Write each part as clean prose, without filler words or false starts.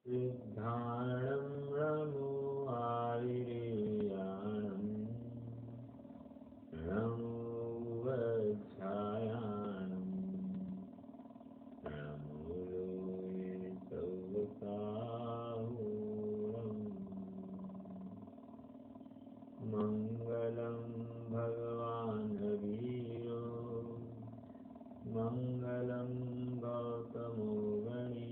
सिद्धाणं रमो आविरेयाणं नमो वज्रायाणं नमो लोये सौसाहूरम् मङ्गलं भगवान् वीरो मङ्गलं गौतमो गणी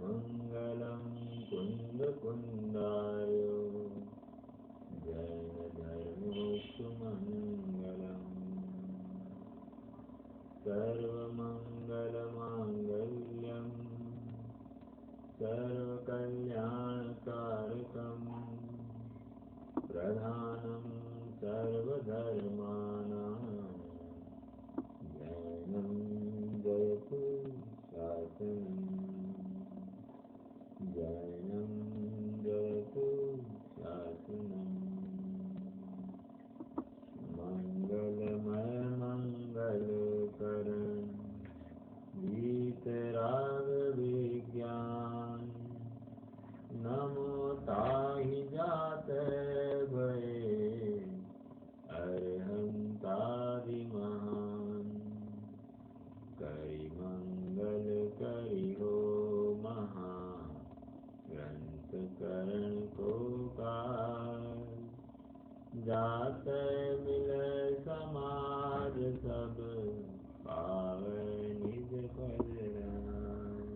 मङ्गलं कुन्दकुन्दार्यो जैनधर्मोऽस्तुमङ्गलम् सर्वमङ्गलमाङ्गल्यं सर्वकल्याणकारकं प्रधानं सर्वधर्माणां जैनं जयतु शासनम् जैनं जयतु शासनम् मंगलमय मंगलकरण वीतराग विज्ञान नमो ताहि जाते भये अरहंतादि महान करि मंगल करि हो महा ग्रंथ करण को काल जाते मिले समाज सब पावे निज कल्याण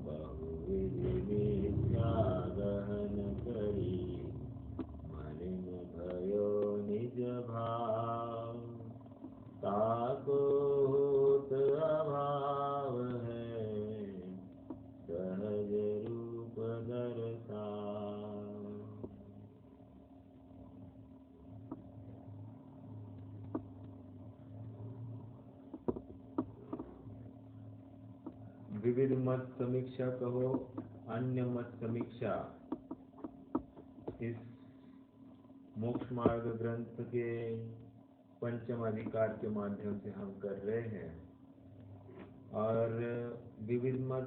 बहुविध विद्या गहन करी मलिन भयो निज भाव ताको होत अभाव है सहज रूप दर्शाव विविध मत समीक्षा कहो अन्य मत समीक्षा इस मोक्ष मार्ग ग्रंथ के पंचम अधिकार के माध्यम से हम कर रहे हैं और विविध मत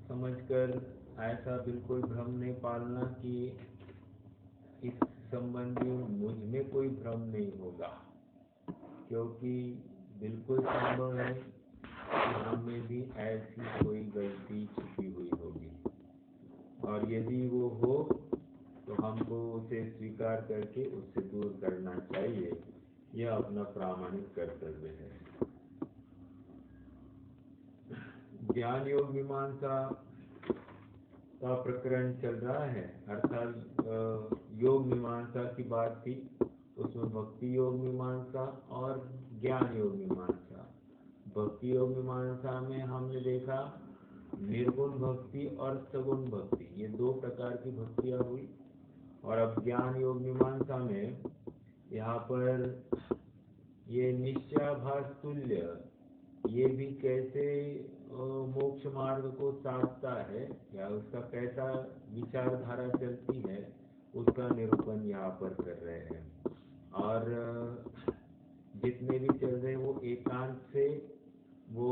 समझकर ऐसा बिल्कुल भ्रम नहीं पालना कि इस संबंधी मुझ में कोई भ्रम नहीं होगा, क्योंकि बिल्कुल संभव है कि हम में भी ऐसी कोई गलती छुपी हुई होगी और यदि वो हो तो हमको उसे स्वीकार करके उससे दूर करना चाहिए। यह अपना प्रामाणिक कर्तव्य है। ज्ञान योग मीमांसा का प्रकरण चल रहा है, अर्थात योग मीमांसा की बात थी, उसमें भक्ति योग मीमांसा और ज्ञान योग मीमांसा। भक्ति योग मीमांसा में हमने देखा निर्गुण भक्ति और सगुण भक्ति, ये दो प्रकार की भक्तियां हुई। और अब ज्ञान योग मीमांसा में यहाँ पर ये निश्चयाभास तुल्य ये भी कैसे मोक्ष मार्ग को साधता है या उसका कैसा विचारधारा चलती है उसका निरूपण यहाँ पर कर रहे हैं। और जितने भी चल रहे हैं वो एकांत से वो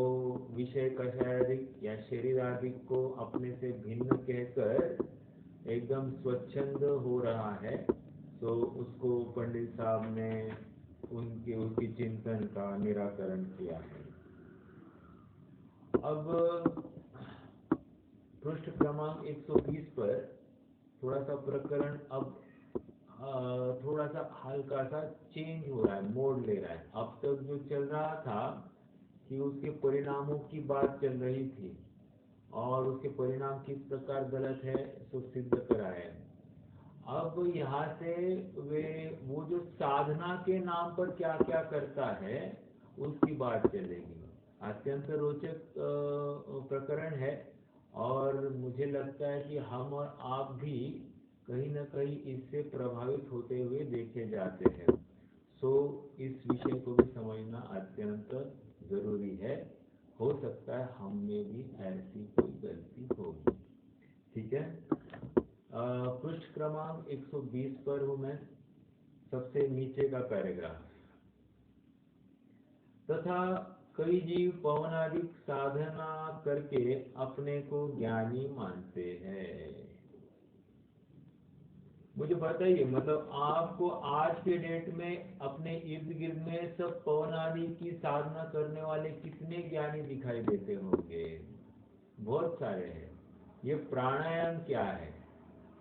विषय कषायादिक या शरीर आदि को अपने से भिन्न कहकर एकदम स्वच्छंद हो रहा है, तो उसको पंडित साहब ने उसकी चिंतन का निराकरण किया है। अब पृष्ठ क्रमांक 120 पर थोड़ा सा प्रकरण अब थोड़ा सा हल्का सा चेंज हो रहा है, मोड़ ले रहा है। अब तक जो चल रहा था कि उसके परिणामों की बात चल रही थी और उसके परिणाम किस प्रकार गलत है तो सिद्ध कराए। अब यहाँ से वो जो साधना के नाम पर क्या क्या करता है उसकी बात चलेगी। अत्यंत रोचक प्रकरण है और मुझे लगता है कि हम और आप भी कहीं न कहीं इससे प्रभावित होते हुए देखे जाते हैं। सो इस विषय को भी समझना अत्यंत जरूरी है। हो सकता है हम में भी ऐसी कोई गलती होगी। ठीक है, पृष्ठ क्रमांक 120 पर हूँ मैं, सबसे नीचे का पैराग्राफ। तथा कई जीव पवन आदि साधना करके अपने को ज्ञानी मानते हैं। मुझे बताइए, मतलब आपको आज के डेट में अपने इर्द गिर्द में सब पवन आदि की साधना करने वाले कितने ज्ञानी दिखाई देते होंगे? बहुत सारे हैं। ये प्राणायाम क्या है?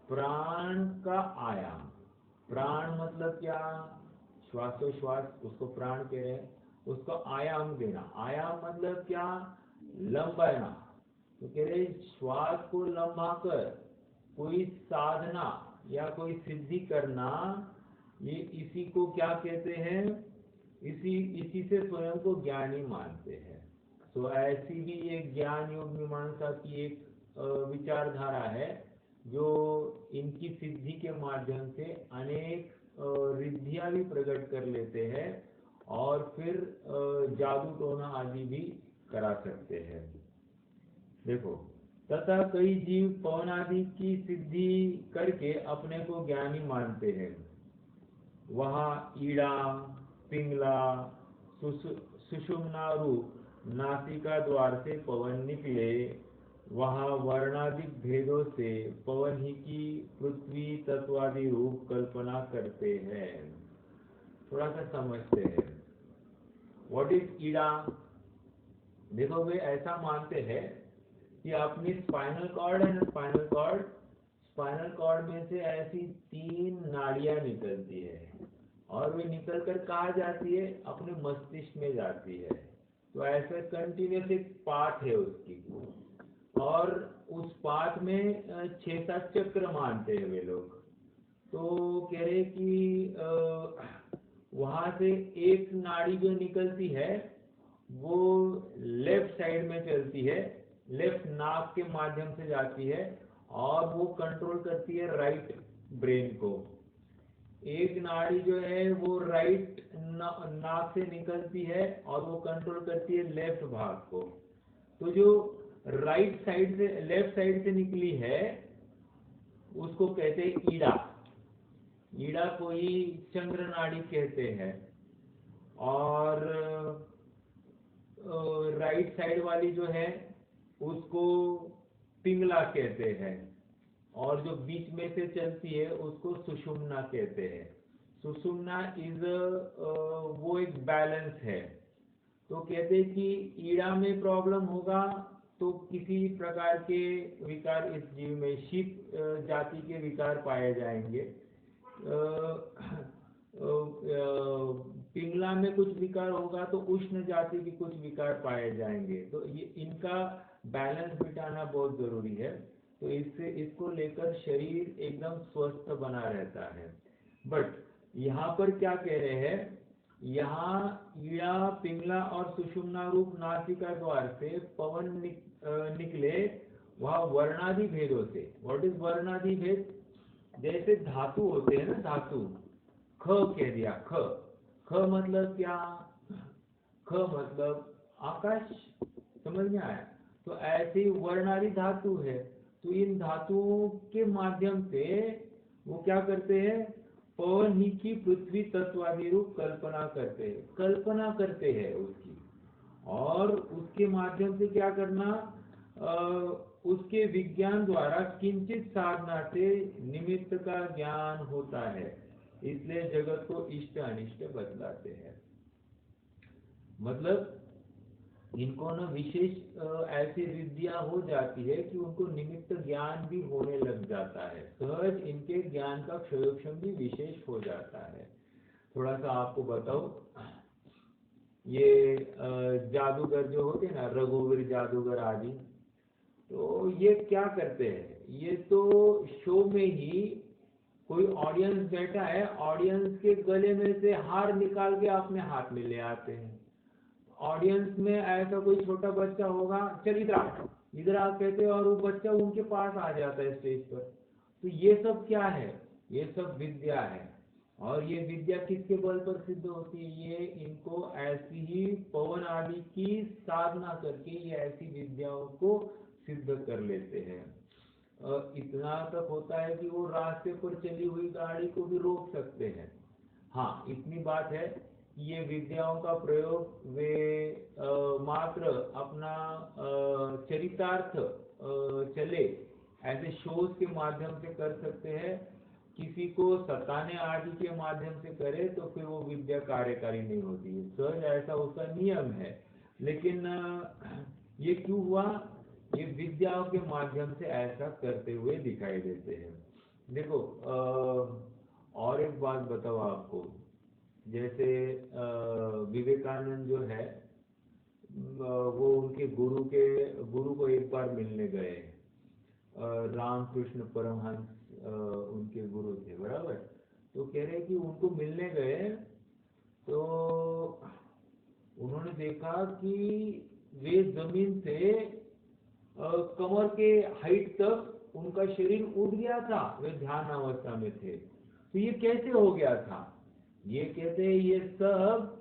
प्राण का आयाम। प्राण मतलब क्या? श्वासोश्वास, उसको प्राण कह रहे हैं। उसको आयाम देना। आयाम मतलब क्या? लंबाना। तो कह रहे श्वास को लंबाकर कोई साधना या कोई सिद्धि करना, ये इसी को क्या कहते हैं? इसी से स्वयं को ज्ञानी मानते हैं। तो ऐसी भी एक ज्ञान योग मीमांसा की एक विचारधारा है, जो इनकी सिद्धि के माध्यम से अनेक रिद्धियां भी प्रकट कर लेते हैं और फिर जादू टोना आदि भी करा सकते हैं। देखो, तथा कई जीव पवन आदि की सिद्धि करके अपने को ज्ञानी मानते हैं। वहाँ ईड़ा, पिंगला, सुषुम्ना रूप नासिका द्वार से पवन निकले, वहाँ वर्णाधिक भेदों से पवन ही की पृथ्वी तत्वादि रूप कल्पना करते हैं। थोड़ा सा समझते हैं। What is Ida? देखो, वे ऐसा मानते हैं कि अपनी स्पाइनल कॉर्ड है ना, स्पाइनल कॉर्ड में से ऐसी 3 नाड़ियां निकलती है और वे निकल कर कहाँ जाती है? अपने मस्तिष्क में जाती है। तो ऐसे कंटिन्यूस एक पाथ है उसकी, और उस पाथ में 6-7 चक्र मानते हैं वे लोग। तो कह रहे कि वहां से एक नाड़ी जो निकलती है वो लेफ्ट साइड में चलती है, लेफ्ट नाक के माध्यम से जाती है और वो कंट्रोल करती है राइट ब्रेन को। एक नाड़ी जो है वो राइट नाक से निकलती है और वो कंट्रोल करती है लेफ्ट भाग को। तो जो राइट साइड से, लेफ्ट साइड से निकली है उसको कहते हैं ईड़ा। ईड़ा को ही चंद्र नाड़ी कहते हैं। और राइट साइड वाली जो है उसको पिंगला कहते हैं, और जो बीच में से चलती है उसको सुषुम्ना कहते हैं। सुषुम्ना इज वो एक बैलेंस है। तो कहते हैं कि ईड़ा में प्रॉब्लम होगा तो किसी प्रकार के विकार इस जीव में शीत जाति के विकार पाए जाएंगे। पिंगला में कुछ विकार होगा तो उष्ण जाति के कुछ विकार पाए जाएंगे। तो ये इनका बैलेंस बिठाना बहुत जरूरी है। तो इससे इसको लेकर शरीर एकदम स्वस्थ बना रहता है। बट यहाँ पर क्या कह रहे हैं? यहाँ ईड़ा, पिंगला और सुषुम्ना रूप नासिका द्वार से पवन निकले, वह वर्णादि भेदों से। व्हाट इज वर्णादि भेद? जैसे धातु होते हैं ना, धातु, ख कह दिया, ख। ख मतलब क्या? ख मतलब आकाश। समझ में आया? तो ऐसे ही वर्णादि धातु है। तो इन धातुओं के माध्यम से वो क्या करते हैं? पवन ही की पृथ्वी तत्वादि रूप कल्पना करते हैं, कल्पना करते हैं उसकी। और उसके माध्यम से क्या करना? उसके विज्ञान द्वारा किंचित साधना से निमित्त का ज्ञान होता है, इसलिए जगत को इष्ट अनिष्ट बतलाते हैं। मतलब इनको न विशेष ऐसी विद्या हो जाती है कि उनको निमित्त ज्ञान भी होने लग जाता है। सहज इनके ज्ञान का क्षयोक्षम भी विशेष हो जाता है। थोड़ा सा आपको बताओ, ये जादूगर जो होते हैं ना, रघुवीर जादूगर आदि, तो ये क्या करते हैं? ये तो शो में ही कोई ऑडियंस बैठा है, ऑडियंस के गले में से हार निकाल के अपने हाथ में ले आते हैं। ऑडियंस में ऐसा कोई छोटा बच्चा होगा, चल इधर आ कहते हैं, और वो बच्चा उनके पास आ जाता है स्टेज पर। तो ये सब क्या है? ये सब विद्या है। और ये विद्या किसके बल पर सिद्ध होती है? ये इनको ऐसी ही पवन आदि की साधना करके ये ऐसी विद्याओं को सिद्ध कर लेते हैं। इतना तक होता है कि वो रास्ते पर चली हुई गाड़ी को भी रोक सकते हैं। हाँ, इतनी बात है ये विद्याओं का प्रयोग वे मात्र अपना चरितार्थ चले ऐसे शोज के माध्यम से कर सकते हैं। किसी को सताने आदि के माध्यम से करे तो फिर वो विद्या कार्यकारी नहीं होती है, सहज ऐसा उसका नियम है। लेकिन ये क्यों हुआ? ये विद्याओं के माध्यम से ऐसा करते हुए दिखाई देते हैं। देखो और एक बात बताओ आपको, जैसे विवेकानंद जो है वो उनके गुरु को एक बार मिलने गए। रामकृष्ण परमहंस उनके गुरु थे, बराबर। तो कह रहे कि उनको मिलने गए तो उन्होंने देखा कि वे जमीन से कमर के हाइट तक उनका शरीर उठ गया था, वे ध्यान अवस्था में थे। तो ये कैसे हो गया था? ये कहते हैं ये सब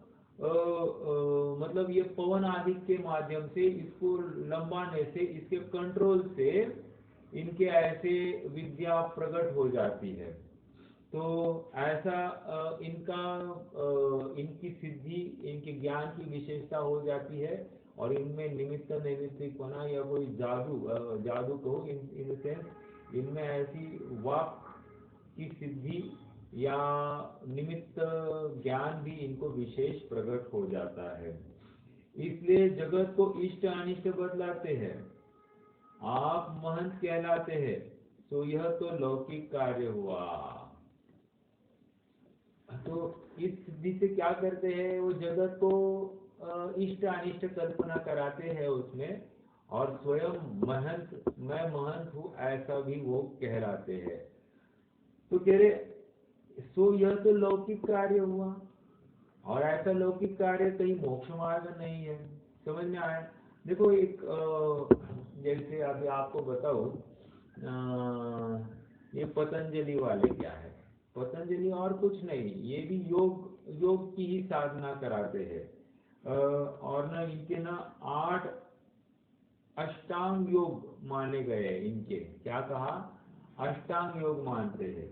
मतलब ये पवन आदि के माध्यम से, इसको लंबाने से, इसके कंट्रोल से इनके ऐसे विद्या प्रकट हो जाती है। तो ऐसा इनकी सिद्धि, इनके ज्ञान की विशेषता हो जाती है। और इनमें निमित्त नैमित्तिकपना या कोई जादू कहो, इन सेंस इनमें ऐसी वाक की सिद्धि या निमित्त ज्ञान भी इनको विशेष प्रकट हो जाता है। इसलिए जगत को इष्ट अनिष्ट बतलाते हैं। आप महंत कहलाते हैं, तो यह तो लौकिक कार्य हुआ। तो इस सिद्धि से क्या करते हैं? वो जगत को इष्ट अनिष्ट कल्पना कराते हैं उसमें, और स्वयं महंत, मैं महंत हूँ ऐसा भी वो कहलाते हैं। तो कह रहे सो यह तो लौकिक कार्य हुआ, और ऐसा लौकिक कार्य कहीं मोक्ष मार्ग नहीं है। समझ में आया? देखो एक जैसे अभी आपको बताओ, ये पतंजलि वाले क्या है? पतंजलि और कुछ नहीं, ये भी योग की ही साधना कराते हैं। और ना इनके ना 8 अष्टांग योग माने गए हैं। इनके क्या कहा? अष्टांग योग मानते हैं।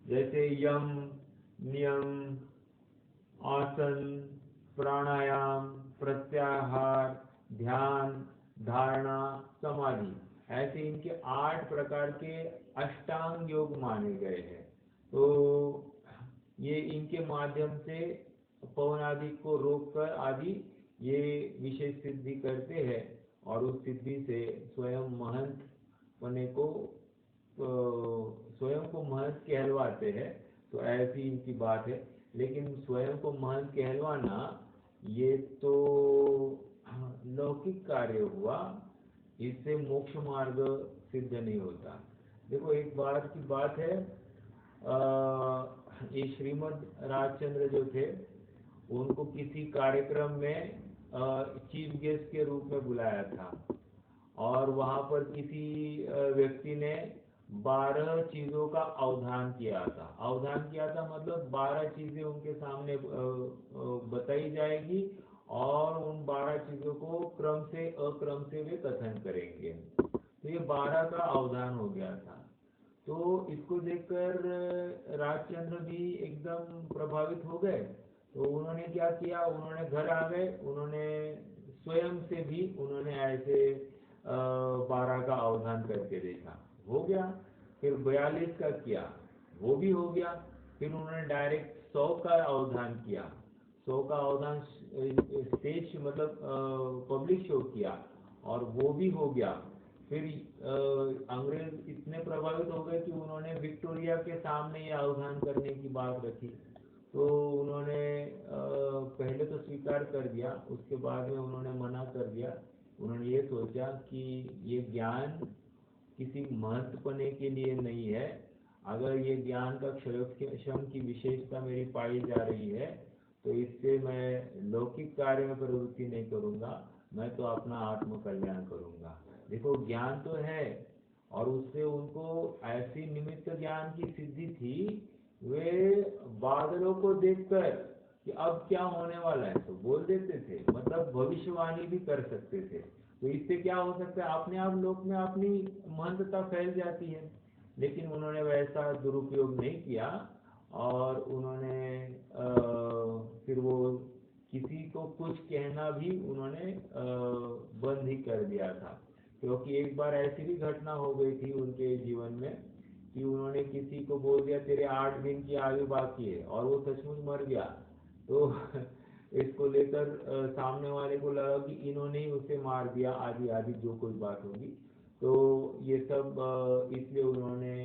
जैसे यम, नियम, आसन, प्राणायाम, प्रत्याहार, ध्यान, धारणा, समाधि, ऐसे इनके 8 प्रकार के अष्टांग योग माने गए हैं। तो ये इनके माध्यम से पवन आदि को रोककर आदि ये विशेष सिद्धि करते हैं, और उस सिद्धि से स्वयं महंत होने को स्वयं को महंत कहलवाते हैं। तो ऐसी इनकी बात है। लेकिन स्वयं को महंत कहलवाना ये तो लौकिक कार्य हुआ, इससे मोक्ष मार्ग सिद्ध नहीं होता। देखो एक बार की बात है, ये श्रीमद राजचंद्र जो थे, उनको किसी कार्यक्रम में चीफ गेस्ट के रूप में बुलाया था, और वहां पर किसी व्यक्ति ने 12 चीजों का अवधान किया था। अवधान किया था मतलब 12 चीजें उनके सामने बताई जाएगी, और उन 12 चीजों को क्रम से अक्रम से वे कथन करेंगे। तो ये 12 का अवधान हो गया था। तो इसको देखकर राजचंद्र भी एकदम प्रभावित हो गए। तो उन्होंने क्या किया? उन्होंने घर आ गए, उन्होंने स्वयं से भी उन्होंने ऐसे 12 का अवधान करके देखा, हो गया। फिर 42 का किया, वो भी हो गया। फिर उन्होंने डायरेक्ट 100 का अवधान किया, 100 का अवधान स्टेज मतलब पब्लिक शो किया, और वो भी हो गया। फिर अंग्रेज इतने प्रभावित हो गए कि उन्होंने विक्टोरिया के सामने ये अवधान करने की बात रखी। तो उन्होंने पहले तो स्वीकार कर दिया, उसके बाद में उन्होंने मना कर दिया। उन्होंने ये सोचा कि ये ज्ञान किसी महत्वपने के लिए नहीं है। अगर ये ज्ञान का क्षम की विशेषता मेरी पाई जा रही है, तो इससे मैं लौकिक कार्य में प्रवृत्ति नहीं करूंगा, मैं तो अपना आत्म कल्याण करूंगा। देखो ज्ञान तो है, और उससे उनको ऐसी निमित्त ज्ञान की सिद्धि थी, वे बादलों को देखकर कि अब क्या होने वाला है तो बोल देते थे, मतलब भविष्यवाणी भी कर सकते थे। तो इससे क्या हो सकता है? अपने आप लोक में अपनी महंतता फैल जाती है। लेकिन उन्होंने वैसा दुरुपयोग नहीं किया, और उन्होंने फिर वो किसी को कुछ कहना भी उन्होंने बंद ही कर दिया था, क्योंकि एक बार ऐसी भी घटना हो गई थी उनके जीवन में कि उन्होंने किसी को बोल दिया तेरे 8 दिन की आयु बाकी है, और वो सचमुच मर गया। तो इसको लेकर सामने वाले को लगा कि इन्होंने ही उसे मार दिया, आदि आदि जो कोई बात होगी। तो ये सब इसलिए उन्होंने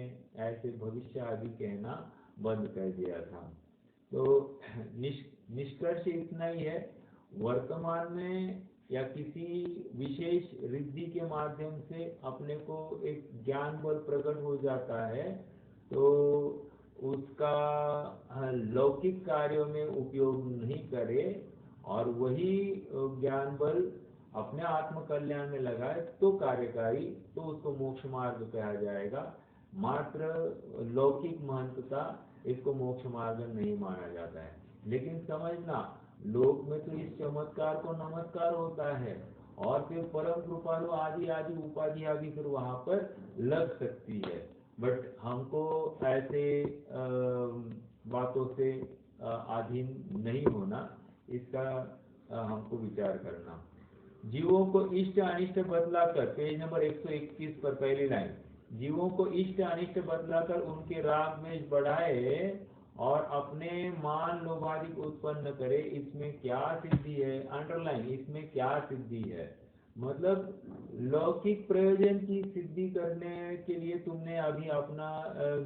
ऐसे भविष्य आदि कहना बंद कर दिया था। तो निष्कर्ष इतना ही है, वर्तमान में या किसी विशेष रिद्धि के माध्यम से अपने को एक ज्ञान बल प्रकट हो जाता है, तो उसका लौकिक कार्यों में उपयोग नहीं करे और वही ज्ञान बल अपने आत्म कल्याण में लगाए तो कार्यकारी, तो उसको मोक्ष मार्ग कहा जाएगा। मात्र लौकिक महंतता इसको मोक्ष मार्ग नहीं माना जाता है। लेकिन समझना, लोक में तो इस चमत्कार को नमस्कार होता है, और फिर परम कृपालु आदि आदि उपाधियां भी फिर वहां पर लग सकती है। बट हमको ऐसे बातों से अधीन नहीं होना, इसका हमको विचार करना। जीवों को इष्ट अनिष्ट बतलाकर, पेज नंबर 121 पर पहली लाइन, जीवों को इष्ट अनिष्ट बतलाकर उनके राग में बढ़ाए और अपने मान लोभादि को उत्पन्न करे, इसमें क्या सिद्धि है? अंडरलाइन, इसमें क्या सिद्धि है? मतलब लौकिक प्रयोजन की सिद्धि करने के लिए तुमने अभी अपना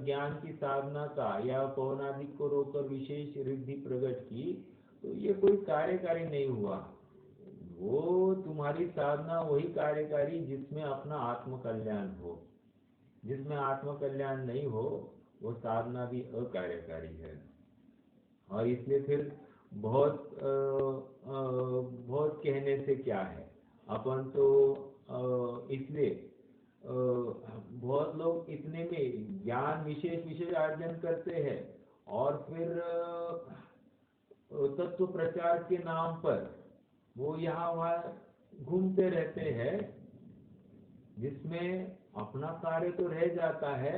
ज्ञान की साधना का या पवनादिक को रोककर विशेष रिद्धि प्रकट की, तो ये कोई कार्यकारी नहीं हुआ। वो तुम्हारी साधना वही कार्यकारी जिसमें अपना आत्म कल्याण हो। जिसमें आत्म कल्याण नहीं हो वो साधना भी अकार्यकारी है। और इसलिए फिर बहुत कहने से क्या है, अपन तो इसलिए बहुत लोग इतने में ज्ञान विशेष अर्जन करते हैं और फिर तत्व प्रचार के नाम पर वो यहाँ वहाँ घूमते रहते हैं, जिसमें अपना कार्य तो रह जाता है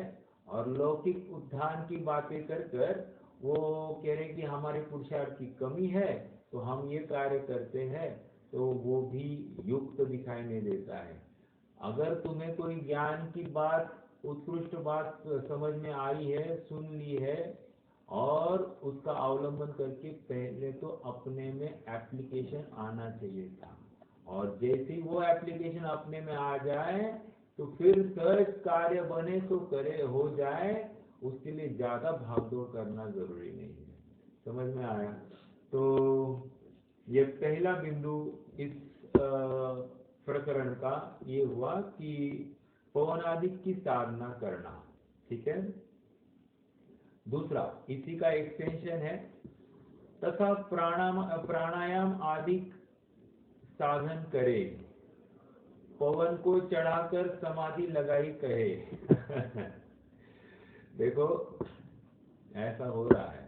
और लौकिक उद्धान की बातें कर कर वो कह रहे कि हमारे पुरुषार्थ की कमी है तो हम ये कार्य करते हैं, तो वो भी युक्त दिखाई नहीं देता है। अगर तुम्हें कोई ज्ञान की बात, उत्कृष्ट बात समझ में आई है, सुन ली है, और उसका अवलंबन करके पहले तो अपने में एप्लीकेशन आना चाहिए था, और जैसे ही वो एप्लीकेशन अपने में आ जाए तो फिर सहज कार्य बने तो करे, हो जाए, उसके लिए ज्यादा भागदौड़ करना जरूरी नहीं है। समझ में आया? तो ये पहला बिंदु इस प्रकरण का ये हुआ कि पवनादिक की साधना करना। ठीक है। दूसरा इसी का एक्सटेंशन है, तथा प्राणायाम आदि साधन करे, पवन को चढ़ाकर समाधि लगाई कहे। देखो ऐसा हो रहा है,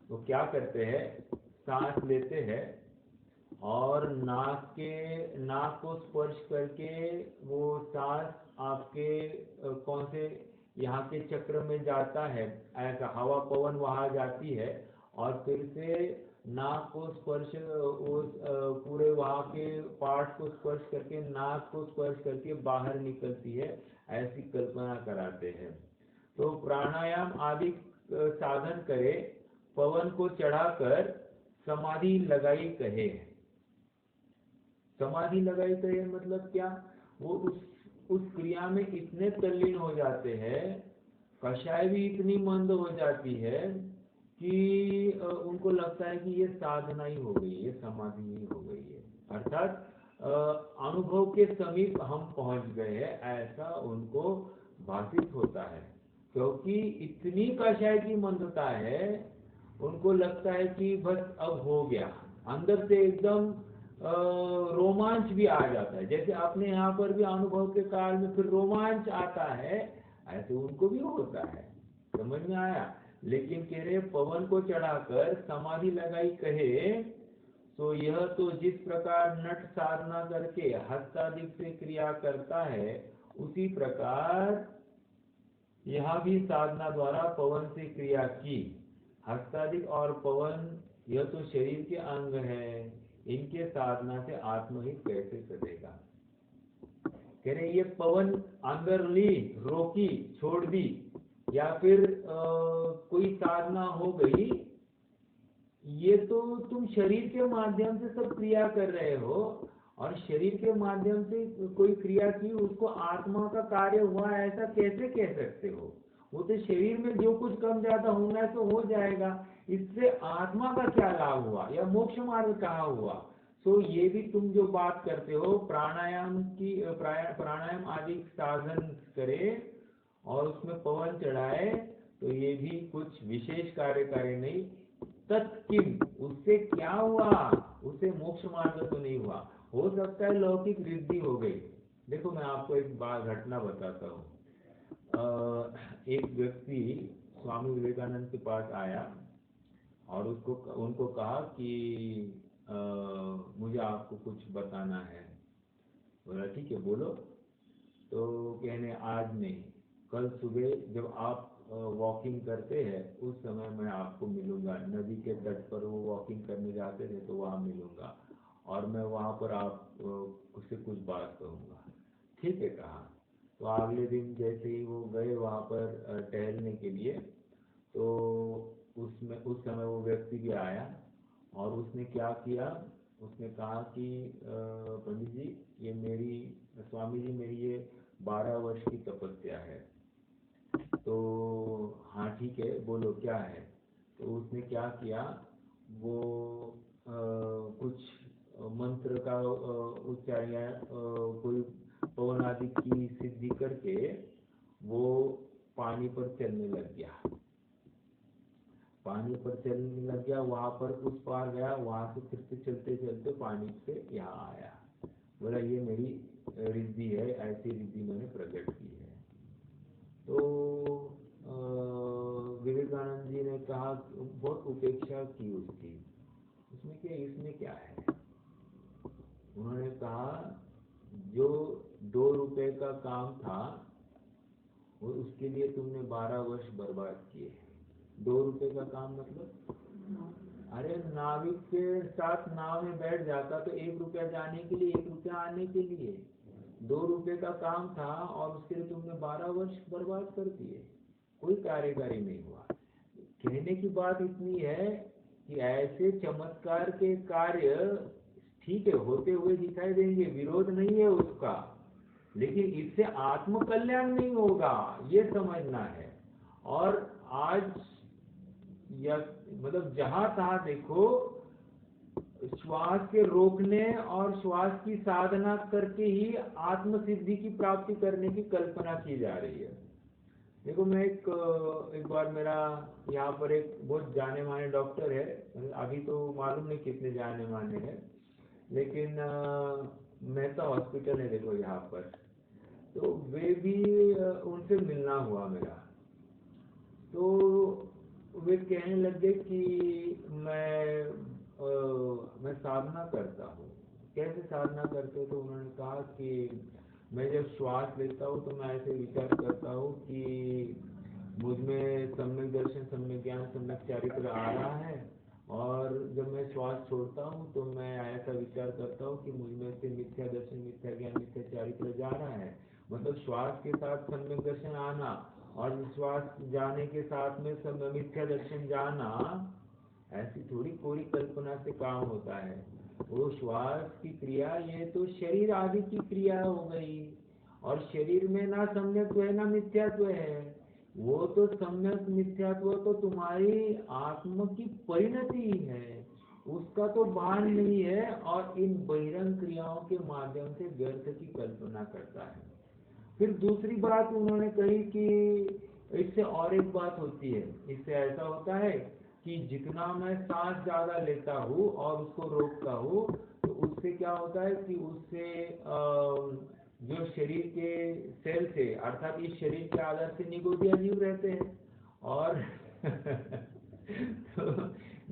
तो क्या करते हैं, सांस लेते हैं और नाक को स्पर्श करके वो सांस आपके कौन से यहाँ के चक्र में जाता है, ऐसा हवा पवन वहां जाती है और फिर से नाक को स्पर्श, उस पूरे वहां के पार्ट को स्पर्श करके, नाक को स्पर्श करके बाहर निकलती है, ऐसी कल्पना कराते हैं। तो प्राणायाम आदि साधन करे, पवन को चढ़ाकर समाधि लगाई कहे। समाधि लगाई कहे मतलब क्या? वो उस क्रिया में इतने तल्लीन हो जाते हैं, कषाय भी इतनी मंद हो जाती है कि उनको लगता है कि ये साधना ही हो गई, ये समाधि ही हो गई है, अर्थात अनुभव के समीप हम पहुंच गए हैं, ऐसा उनको भाषित होता है। क्योंकि इतनी कषाय की मंदता है, उनको लगता है कि बस अब हो गया, अंदर से एकदम रोमांच भी आ जाता है। जैसे अपने यहाँ पर भी अनुभव के काल में फिर रोमांच आता है, ऐसे उनको भी होता है। समझ में आया? लेकिन कह रहे पवन को चढ़ाकर समाधि लगाई कहे, तो यह तो जिस प्रकार नट साधना करके हस्तादिक से क्रिया करता है, उसी प्रकार यहाँ भी साधना द्वारा पवन से क्रिया की, हस्तादिक और पवन यह तो शरीर के अंग है, इनके साधना से आत्महित कैसे सदेगा। कह रहे ये पवन अंदर ली, रोकी, छोड़ दी, या फिर कोई साधना हो गई, ये तो तुम शरीर के माध्यम से सब क्रिया कर रहे हो, और शरीर के माध्यम से कोई क्रिया की उसको आत्मा का कार्य हुआ ऐसा कैसे कह सकते हो। वो तो शरीर में जो कुछ कम ज्यादा होना है तो हो जाएगा, इससे आत्मा का क्या लाभ हुआ या मोक्ष मार्ग कहाँ हुआ। तो ये भी तुम जो बात करते हो प्राणायाम की, प्राणायाम आदि साधन करे और उसमें पवन चढ़ाए, तो ये भी कुछ विशेष कार्य करे नहीं। तत्किम, उससे क्या हुआ, उससे मोक्ष मार्ग तो नहीं हुआ। हो सकता है लौकिक रिद्धि हो गई। देखो मैं आपको एक बात घटना बताता हूँ। एक व्यक्ति स्वामी विवेकानंद के पास आया और उनको कहा कि मुझे आपको कुछ बताना है। बोला ठीक है बोलो। तो कहने आज नहीं, कल सुबह जब आप वॉकिंग करते हैं उस समय मैं आपको मिलूंगा, नदी के तट पर वो वॉकिंग करने जाते थे तो वहाँ मिलूंगा और मैं वहाँ पर आप उससे कुछ बात करूँगा। ठीक है कहा। तो अगले दिन जैसे ही वो गए वहाँ पर टहलने के लिए, तो उस समय वो व्यक्ति भी आया और उसने क्या किया, उसने कहा कि पंडित जी ये मेरी, स्वामी जी मेरी ये 12 वर्ष की तपस्या है। तो हाँ ठीक है बोलो क्या है। तो उसने क्या किया, वो कुछ मंत्र का उच्चारण या कोई पवन आदि की सिद्धि करके वो पानी पर चलने लग गया, पानी पर चलने लग गया, वहां पर उस पार गया, वहां से फिर से चलते चलते पानी से यहाँ आया। बोला ये मेरी रिद्धि है, ऐसी रिद्धि मैंने प्रकट की है। तो विवेकानंद जी ने कहा, बहुत उपेक्षा की उसकी, इसमें क्या है। उन्होंने कहा जो 2 रुपए का काम था वो उसके लिए तुमने 12 वर्ष बर्बाद किए। 2 रुपए का काम मतलब, अरे नाविक के साथ नाव में बैठ जाता तो 1 रुपया जाने के लिए 1 रुपया आने के लिए, 2 रुपए का काम था और उसके लिए तुमने 12 वर्ष बर्बाद कर दिए, कोई कार्यकारी नहीं हुआ। कहने की बात इतनी है कि ऐसे चमत्कार के कार्य ठीक है होते हुए दिखाई देंगे, विरोध नहीं है उसका, लेकिन इससे आत्म कल्याण नहीं होगा, ये समझना है। और आज या मतलब जहां तहां देखो श्वास के रोकने और श्वास की साधना करके ही आत्म सिद्धि की प्राप्ति करने की कल्पना की जा रही है। देखो मैं एक बार मेरा यहाँ पर एक बहुत जाने माने डॉक्टर है, अभी तो मालूम नहीं कितने जाने माने हैं, लेकिन मेहता हॉस्पिटल है देखो यहाँ पर, तो वे भी उनसे मिलना हुआ मेरा। तो वे कहने लगे कि मैं साधना करता हूँ। कैसे साधना करते हो। तो उन्होंने कहा कि मैं जब श्वास लेता हूँ तो मैं ऐसे विचार करता हूँ कि मुझ में सम्यक दर्शन, सम्यक ज्ञान, सम्यक चारित्र आ रहा है, और जब मैं श्वास छोड़ता हूँ तो मैं ऐसा विचार करता हूँ कि मुझ में से मिथ्या दर्शन, मिथ्या ज्ञान, मिथ्या चारित्र जा रहा है। मतलब श्वास के साथ सम्यक दर्शन आना और श्वास जाने के साथ में सब मिथ्या दर्शन जाना, ऐसी थोड़ी कोई कल्पना से काम होता है। वो श्वास की क्रिया ये तो शरीर आदि की क्रिया हो गई, और शरीर में ना सम्यक्त्व है ना मिथ्यात्व है। वो तो सम्यक मिथ्यात्व तो तुम्हारी आत्म की परिणति है, उसका तो भान नहीं है, और इन बहिरंग क्रियाओं के माध्यम से व्यर्थ की कल्पना करता है। फिर दूसरी बात उन्होंने कही कि इससे और एक बात होती है, इससे ऐसा होता है कि जितना मैं सांस ज्यादा लेता हूँ और उसको रोकता हूँ, तो उससे क्या होता है कि उससे जो शरीर के सेल से, अर्थात इस शरीर के आधार से निगोदिया जीव रहते हैं, और तो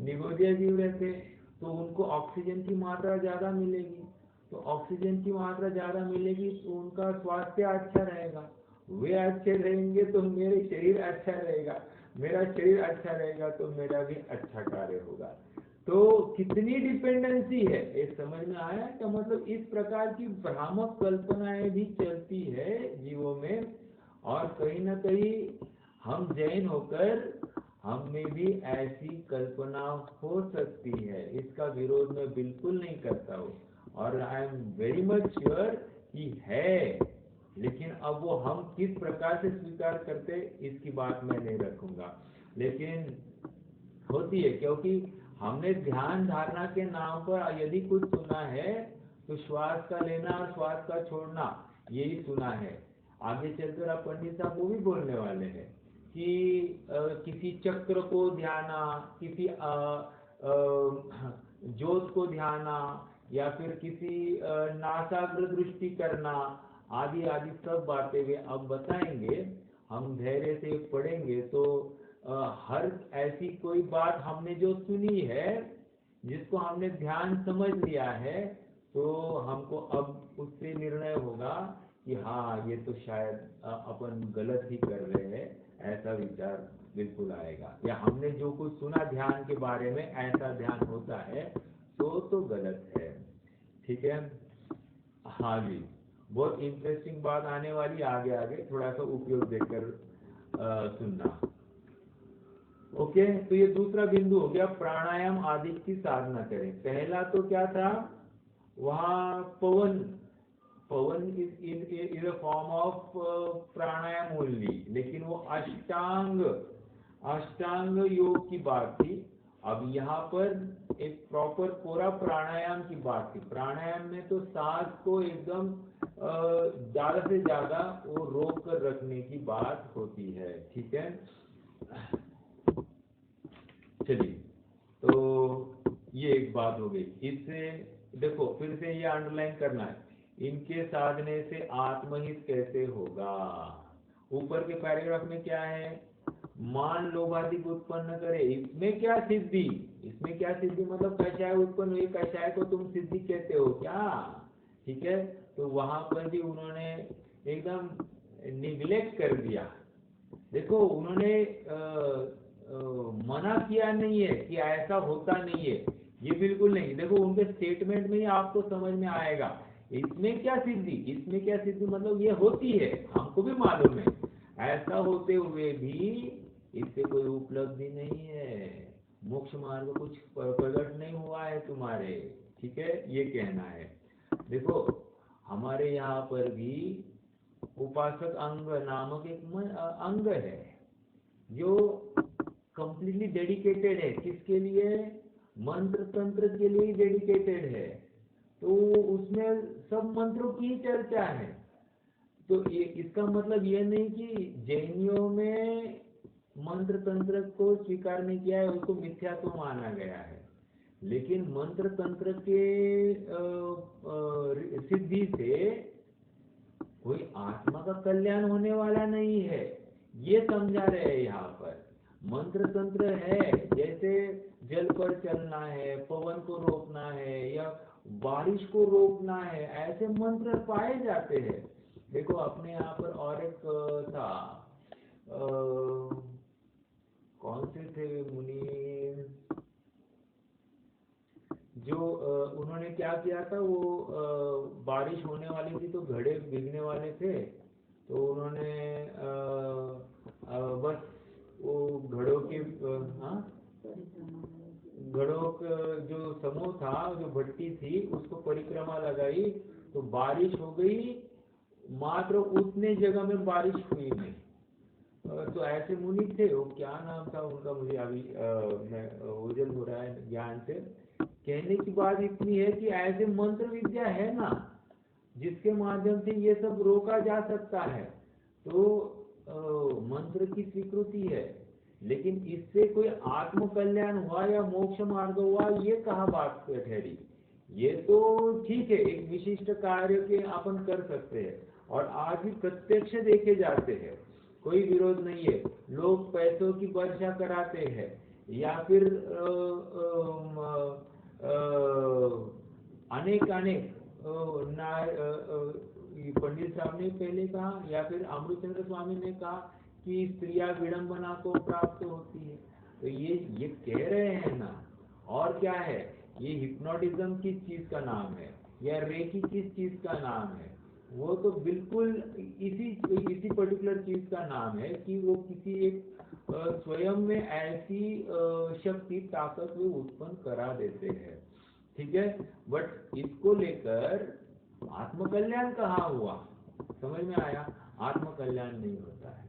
निगोदिया जीव रहते हैं तो उनको ऑक्सीजन की मात्रा ज्यादा मिलेगी, तो ऑक्सीजन की मात्रा ज्यादा मिलेगी तो उनका स्वास्थ्य अच्छा रहेगा, वे अच्छे रहेंगे तो मेरे शरीर अच्छा रहेगा। मेरा शरीर अच्छा रहेगा तो मेरा भी अच्छा कार्य होगा। तो कितनी डिपेंडेंसी है ये समझ में आया? तो मतलब इस प्रकार की भ्रामक कल्पनाएं भी चलती है जीवों में, और कहीं ना कहीं हम जैन होकर हम में भी ऐसी कल्पना हो सकती है, इसका विरोध मैं बिल्कुल नहीं करता हूँ, और I am very much sure कि है। लेकिन अब वो हम किस प्रकार से स्वीकार करते इसकी बात मैं नहीं रखूंगा, लेकिन होती है, क्योंकि हमने ध्यान धारणा के नाम पर यदि कुछ सुना है तो श्वास का लेना और श्वास का छोड़ना यही सुना है। आगे चलकर आप पंडित साहब वो भी बोलने वाले हैं कि किसी चक्र को ध्याना, किसी ज्योत को ध्याना, या फिर किसी नासाग्र दृष्टि करना, आदि आदि सब बातें वे अब बताएंगे। हम धैर्य से पढ़ेंगे तो हर ऐसी कोई बात हमने जो सुनी है, जिसको हमने ध्यान समझ लिया है, तो हमको अब उससे निर्णय होगा कि हाँ ये तो शायद अपन गलत ही कर रहे हैं, ऐसा विचार बिल्कुल आएगा। या हमने जो कुछ सुना ध्यान के बारे में ऐसा ध्यान होता है तो गलत है। ठीक है, हाँ जी, बहुत इंटरेस्टिंग बात आने वाली, आगे आगे थोड़ा सा उपयोग देकर सुनना। ओके, तो ये दूसरा बिंदु हो गया, प्राणायाम आदि की साधना करें। पहला तो क्या था, वहाँ Pavan, Pavan is a form of pranayama only, लेकिन वो अष्टांग अष्टांग योग की बात थी। अब यहाँ पर एक प्रॉपर पूरा प्राणायाम की बात थी। प्राणायाम में तो सांस को एकदम ज्यादा से ज्यादा वो रोक कर रखने की बात होती है। ठीक है, चलिए, तो ये एक बात हो गई। इससे देखो फिर से ये अंडरलाइन करना है, इनके साधने से आत्महित कैसे होगा। ऊपर के पैराग्राफ में क्या है, मान लोभाधिक उत्पन्न करे, इसमें क्या सिद्धि, इसमें क्या सिद्धि मतलब कषाय उत्पन्न हुई, कषाय को तुम सिद्धि कहते हो क्या? ठीक है, तो वहां पर भी उन्होंने एकदम निग्लेक्ट कर दिया। देखो उन्होंने मना किया नहीं है कि ऐसा होता नहीं है, ये बिल्कुल नहीं। देखो उनके स्टेटमेंट में ही आपको समझ में आएगा इसमें क्या सिद्धि, इसमें क्या सिद्धि मतलब ये होती है, हमको भी मालूम है। ऐसा होते हुए भी इससे कोई उपलब्धि नहीं है, मोक्ष मार्ग कुछ प्रकट नहीं हुआ है तुम्हारे। ठीक है, ये कहना है। देखो हमारे यहाँ पर भी उपासक अंग नामक एक अंग है जो कंप्लीटली डेडिकेटेड है, किसके लिए, मंत्र तंत्र के लिए डेडिकेटेड है। तो उसमें सब मंत्रों की चर्चा है। तो ये इसका मतलब ये नहीं कि जैनियों में मंत्र तंत्र को स्वीकार नहीं किया है, उसको मिथ्यात्व माना गया है। लेकिन मंत्र तंत्र के सिद्धि से कोई आत्मा का कल्याण होने वाला नहीं है, ये समझा रहे हैं यहाँ पर। मंत्र तंत्र है, जैसे जल पर चलना है, पवन को रोकना है, या बारिश को रोकना है, ऐसे मंत्र पाए जाते हैं। देखो अपने यहाँ पर और एक था, कौन से थे मुनि, जो उन्होंने क्या किया था, वो बारिश होने वाली थी तो घड़े भीगने वाले थे, तो उन्होंने बस वो घड़ों के हाँ, घड़ों का जो समूह था, जो भट्टी थी, उसको परिक्रमा लगाई तो बारिश हो गई, मात्र उतने जगह में बारिश हुई नहीं। तो ऐसे मुनि थे, वो क्या नाम था उनका, मुझे अभी मैं ओझल हो रहा है ज्ञान से। कहने की बात इतनी है कि ऐसे मंत्र विद्या है ना, जिसके माध्यम से ये सब रोका जा सकता है। तो मंत्र की स्वीकृति है, लेकिन इससे कोई आत्म कल्याण हुआ या मोक्ष मार्ग हुआ, ये कहाँ बात ठहरी। ये तो ठीक है, एक विशिष्ट कार्य के अपन कर सकते हैं, और आज भी प्रत्यक्ष देखे जाते हैं, कोई विरोध नहीं है। लोग पैसों की वर्षा कराते हैं, या फिर अनेक अनेक पंडित साहब ने पहले कहा, या फिर अमृतचंद्र स्वामी ने कहा कि स्त्रियां विडंबना को प्राप्त होती है। तो ये कह रहे हैं ना। और क्या है, ये हिप्नोटिज्म किस चीज का नाम है या रेकी किस चीज का नाम है? वो तो बिल्कुल इसी पर्टिकुलर चीज का नाम है कि वो किसी एक स्वयं में ऐसी शक्ति ताकत वो उत्पन्न करा देते हैं। ठीक है, बट इसको लेकर आत्मकल्याण कहाँ हुआ? समझ में आया? आत्मकल्याण नहीं होता है,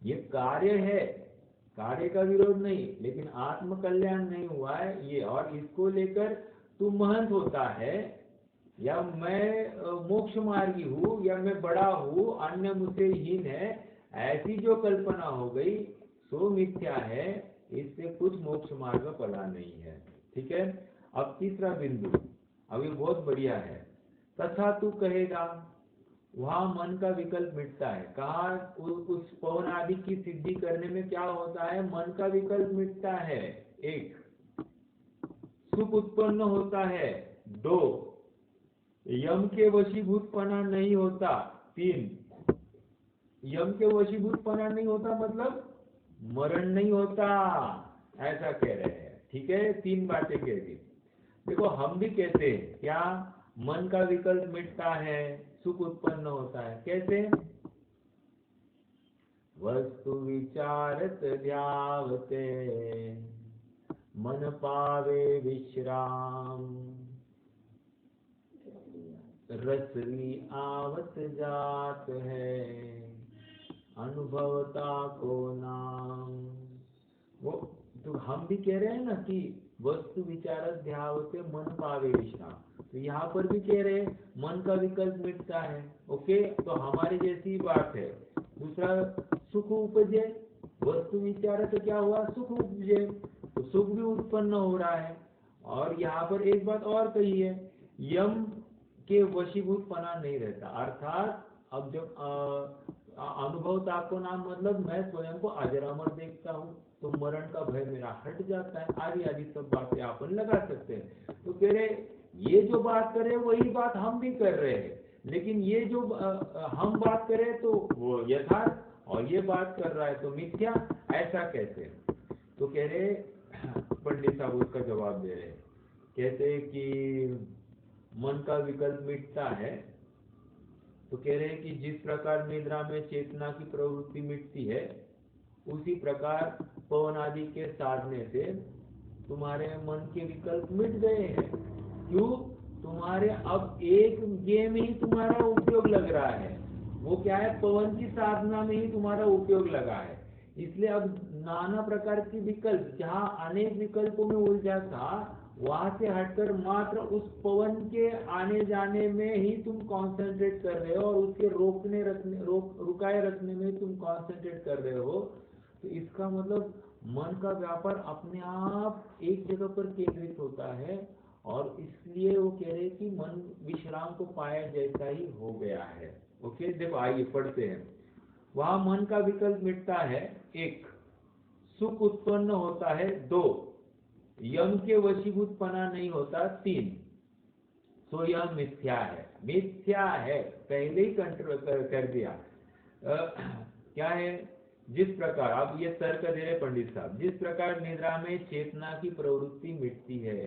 ये कार्य है, कार्य का विरोध नहीं, लेकिन आत्मकल्याण नहीं हुआ है ये। और इसको लेकर तू महंत होता है या मैं मोक्ष मार्गी हूँ या मैं बड़ा हूँ, अन्य मुझसे हीन है, ऐसी जो कल्पना हो गई सो मिथ्या है, इससे कुछ मोक्ष मार्ग पड़ा नहीं है। ठीक है, अब तीसरा बिंदु, अभी बहुत बढ़िया है। तथा तू कहेगा, वहां मन का विकल्प मिटता है। कहा, उस पवन आदि की सिद्धि करने में क्या होता है? मन का विकल्प मिटता है। एक, सुख उत्पन्न होता है। दो, यम के वशीभूतपना नहीं होता। तीन, यम के वशीभूतपना नहीं होता मतलब मरण नहीं होता, ऐसा कह रहे हैं। ठीक है, तीन बातें कह दी। देखो, हम भी कहते हैं क्या, मन का विकल्प मिटता है, सुख उत्पन्न होता है। कैसे? वस्तु विचारत ध्यावते मन पावे विश्राम, रसली आवत जात है अनुभवता को नाम। वो तो हम भी कह रहे हैं ना कि वस्तु विचारत ध्यावते मन पावे विश्राम, तो यहाँ पर भी कह रहे हैं मन का विकल्प मिटता है। ओके, तो हमारी जैसी बात है। दूसरा, सुख उपजे, वस्तु विचारत तो क्या हुआ? सुख उपजे, तो सुख भी उत्पन्न हो रहा है। और यहाँ पर एक बात और कही है, यम के वशीभूतपना नहीं रहता, अर्थात अब जब अनुभवता को नाम मतलब मैं स्वयं को अजरामर देखता हूँ तो मरण का भय मेरा हट जाता है, आदि आदि सब बातें अपन लगा सकते हैं। तो कह रहे ये जो बात कर रहे हैं वही बात हम भी कर रहे हैं, लेकिन ये जो हम बात कर रहे हैं तो वो यथार्थ, और ये बात कर रहा है तो मिथ्या, ऐसा कैसे? तो कह रहे पंडित साहब उसका जवाब दे रहे, कहते कि मन का विकल्प मिटता है। तो कह रहे हैं कि जिस प्रकार निद्रा में चेतना की प्रवृत्ति मिटती है, उसी प्रकार पवन आदि के साधने से तुम्हारे मन के विकल्प मिट गए हैं। क्यों? तुम्हारे अब एक गेम ही तुम्हारा उपयोग लग रहा है, वो क्या है? पवन की साधना में ही तुम्हारा उपयोग लगा है। इसलिए अब नाना प्रकार के विकल्प, जहाँ अनेक विकल्पों में उलझा था, वहां से हटकर मात्र उस पवन के आने जाने में ही तुम कंसंट्रेट कर रहे हो, और उसके रुकाए रखने में तुम कंसंट्रेट कर रहे हो। तो इसका मतलब मन का व्यापार अपने आप एक जगह पर केंद्रित होता है, और इसलिए वो कह रहे कि मन विश्राम को पाया जैसा ही हो गया है। ओके, देखो आइए पढ़ते हैं। वहां मन का विकल्प मिटता है। एक, सुख उत्पन्न होता है। दो, यम के वशीभूतपना नहीं होता। तीन, तो यह मिथ्या है। मिथ्या है, पहले ही कंट्रोल कर दिया। क्या है? जिस प्रकार, अब ये तर्क दे रहे पंडित साहब, जिस प्रकार निद्रा में चेतना की प्रवृत्ति मिटती है,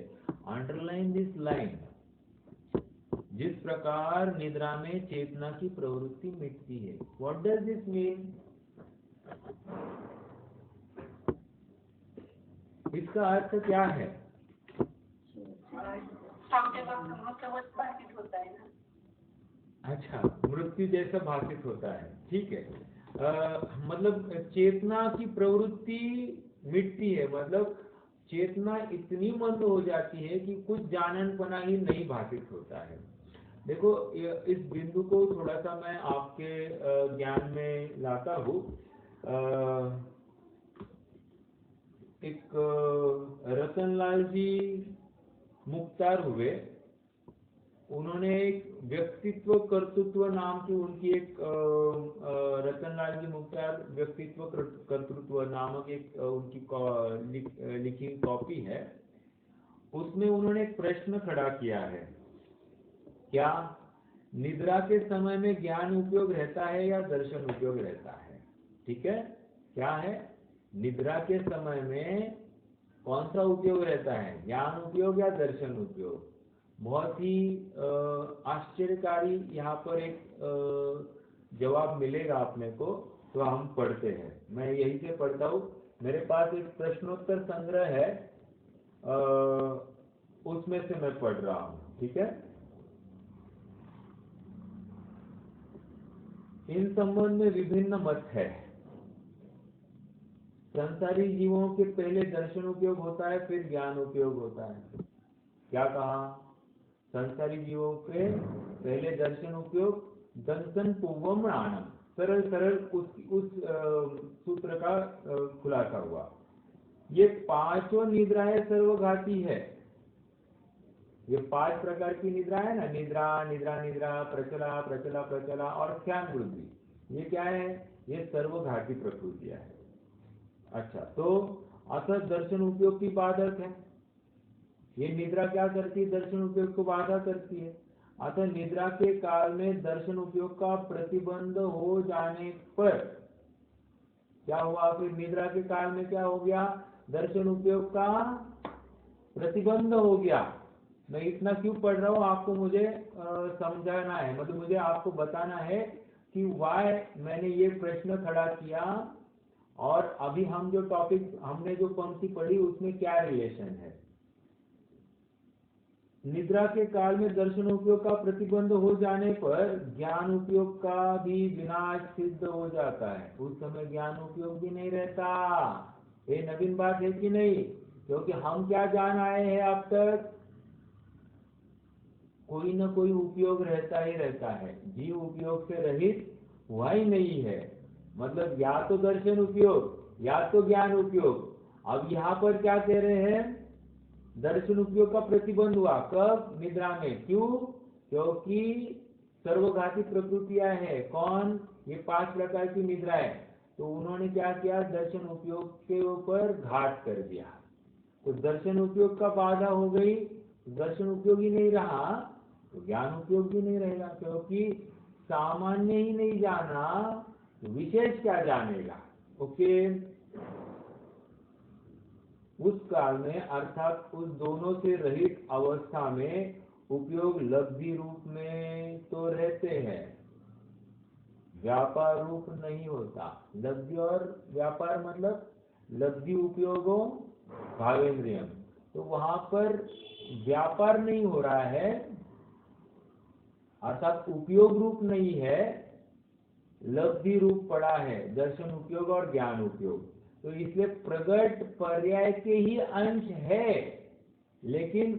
अंडरलाइन दिस लाइन, जिस प्रकार निद्रा में चेतना की प्रवृत्ति मिटती है। What does this mean? इसका अर्थ क्या है? अच्छा, मृत्यु जैसा भाषित होता है। ठीक है, मतलब चेतना की प्रवृत्ति मिटती है, मतलब चेतना इतनी मंद हो जाती है कि कुछ जाननपना ही नहीं भाषित होता है। देखो, इस बिंदु को थोड़ा सा मैं आपके ज्ञान में लाता हूँ। एक रतनलाल जी मुख्तार हुए, उन्होंने एक व्यक्तित्व कर्तृत्व नाम की उनकी एक रतनलाल जी मुख्तार व्यक्तित्व कर्तृत्व नामक एक उनकी लिखी कॉपी है। उसमें उन्होंने एक प्रश्न खड़ा किया है। क्या? निद्रा के समय में ज्ञान उपयोग रहता है या दर्शन उपयोग रहता है? ठीक है, क्या है? निद्रा के समय में कौन सा उपयोग रहता है, ज्ञान उपयोग या दर्शन उपयोग? बहुत ही आश्चर्यकारी यहाँ पर एक जवाब मिलेगा अपने को। तो हम पढ़ते हैं, मैं यही से पढ़ता हूँ। मेरे पास एक प्रश्नोत्तर संग्रह है, उसमें से मैं पढ़ रहा हूँ। ठीक है, इन संबंध में विभिन्न मत है। संसारी जीवों के पहले दर्शन उपयोग होता है, फिर ज्ञान उपयोग होता है। क्या कहा? संसारी जीवों के पहले दर्शन उपयोग, दंसन पूर्वम प्राणम, सरल सरल उस सूत्र का खुलासा हुआ। ये पांचों निद्राएं सर्वघाती है। ये 5 प्रकार की निद्रा है ना, निद्रा निद्रा निद्रा, प्रचला प्रचला प्रचला और ध्यान वृद्धि, ये क्या है? ये सर्वघाती प्रकृतियां है। अच्छा, तो अतः दर्शन उपयोग की बाधक है। ये निद्रा क्या करती है? दर्शन उपयोग को बाधा करती है। अतः निद्रा के काल में दर्शन उपयोग का प्रतिबंध हो जाने पर क्या हुआ? फिर निद्रा के काल में क्या हो गया? दर्शन उपयोग का प्रतिबंध हो गया। मैं इतना क्यों पढ़ रहा हूँ, आपको मुझे समझाना है, मतलब मुझे आपको बताना है कि वाई मैंने ये प्रश्न खड़ा किया और अभी हम जो टॉपिक, हमने जो पंक्ति पढ़ी उसमें क्या रिलेशन है। निद्रा के काल में दर्शन उपयोग का प्रतिबंध हो जाने पर ज्ञान उपयोग का भी विनाश सिद्ध हो जाता है। उस समय ज्ञान उपयोग भी नहीं रहता। ये नवीन बात है कि नहीं? क्योंकि हम क्या जान आए हैं अब तक, कोई न कोई उपयोग रहता ही रहता है। जीव उपयोग से रहित हुआ ही नहीं है। मतलब या तो दर्शन उपयोग या तो ज्ञान उपयोग। अब यहाँ पर क्या कह रहे हैं? दर्शन उपयोग का प्रतिबंध हुआ। कब? निद्रा में। क्यों? क्योंकि सर्वघाती प्रकृतियां है। कौन? ये 5 प्रकार की निद्राएं। तो उन्होंने क्या किया? दर्शन उपयोग के ऊपर घात कर दिया। तो दर्शन उपयोग का बाधा हो गई, दर्शन उपयोग ही नहीं रहा तो ज्ञान उपयोग भी नहीं रहेगा। क्योंकि सामान्य ही नहीं जाना तो विशेष क्या जानेगा। ओके, उस काल में अर्थात उस दोनों से रहित अवस्था में उपयोग लब्धि रूप में तो रहते हैं, व्यापार रूप नहीं होता। लब्धि और व्यापार मतलब लब्धि उपयोगों भावेंद्रियम, तो वहां पर व्यापार नहीं हो रहा है, अर्थात उपयोग रूप नहीं है, लब्धि रूप पड़ा है, दर्शन उपयोग और ज्ञान उपयोग। तो इसलिए प्रगट पर्याय के ही अंश है, लेकिन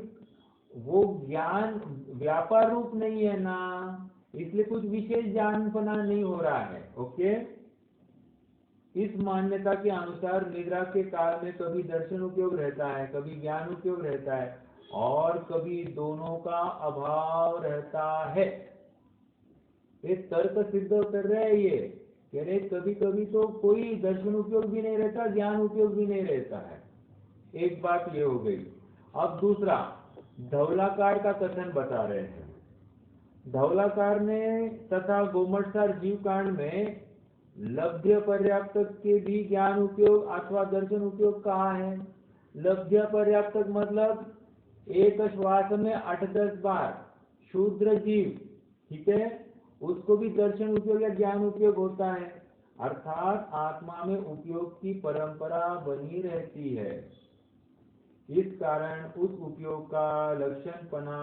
वो ज्ञान व्यापार रूप नहीं है ना, इसलिए कुछ विशेष जानपना नहीं हो रहा है। ओके, इस मान्यता के अनुसार निद्रा के काल में कभी दर्शन उपयोग रहता है, कभी ज्ञान उपयोग रहता है और कभी दोनों का अभाव रहता है। ये तर्क सिद्ध कर रहे हैं। ये कह रहे कभी कभी तो कोई दर्शन उपयोग भी नहीं रहता, ज्ञान उपयोग भी नहीं रहता है। एक बात ये हो गई। अब दूसरा, धवलाकार का कथन बता रहे हैं। धवलाकार ने तथा गोमटसार जीव कांड में लब्ध्य पर्याप्तक के भी ज्ञान उपयोग अथवा दर्शन उपयोग कहा है। लब्ध्य पर्याप्तक मतलब एक श्वास में 8-10 बार शूद्र जीव, ठीक है, उसको भी दर्शन उपयोग या ज्ञान उपयोग होता है। अर्थात आत्मा में उपयोग की परंपरा बनी रहती है। इस कारण उस उपयोग का लक्षणपना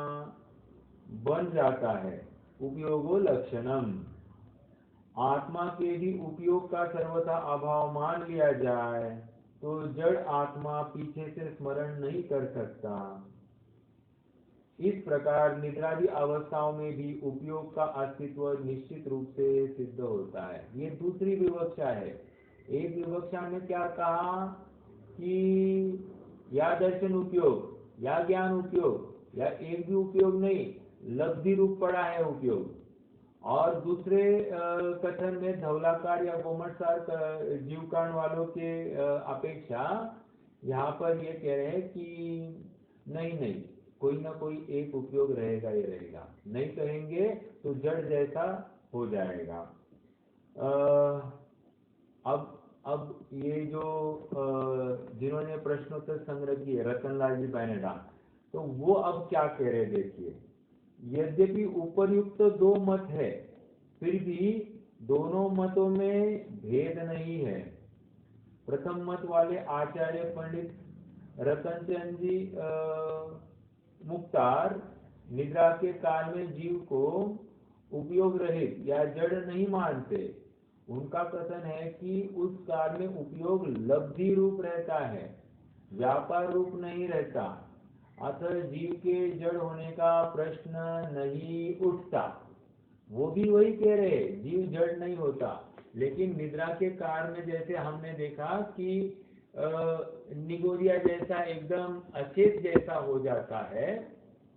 बन जाता है, उपयोगो लक्षणम। आत्मा के भी उपयोग का सर्वथा अभाव मान लिया जाए तो जड़ आत्मा पीछे से स्मरण नहीं कर सकता। इस प्रकार निद्रादि अवस्थाओं में भी उपयोग का अस्तित्व निश्चित रूप से सिद्ध होता है। ये दूसरी विवक्षा है। एक विवक्षा में क्या कहा कि या दर्शन उपयोग या ज्ञान उपयोग या एक भी उपयोग नहीं, लब्धि रूप पड़ा है उपयोग। और दूसरे कथन में धवलाकार या गोमटसार जीवकांड वालों के अपेक्षा यहाँ पर ये कह रहे हैं कि नहीं, कोई ना कोई एक उपयोग रहेगा ही रहेगा, नहीं कहेंगे तो जड़ जैसा हो जाएगा। अब ये जो जिन्होंने प्रश्नोत्तर संग्रह किए रतनलाल जी बैनेडा, तो वो अब क्या कह रहे देखिए। यद्यपि उपरयुक्त दो मत है, फिर भी दोनों मतों में भेद नहीं है। प्रथम मत वाले आचार्य पंडित रतनचंद जी मुख्तार निद्रा के काल में जीव को उपयोग रहित या जड़ नहीं मानते। उनका कथन है कि उस काल में उपयोग लब्धि रूप रहता है, व्यापार रूप नहीं रहता, अतः जीव के जड़ होने का प्रश्न नहीं उठता। वो भी वही कह रहे, जीव जड़ नहीं होता, लेकिन निद्रा के काल में जैसे हमने देखा कि निगोरिया जैसा एकदम अचेत जैसा हो जाता है,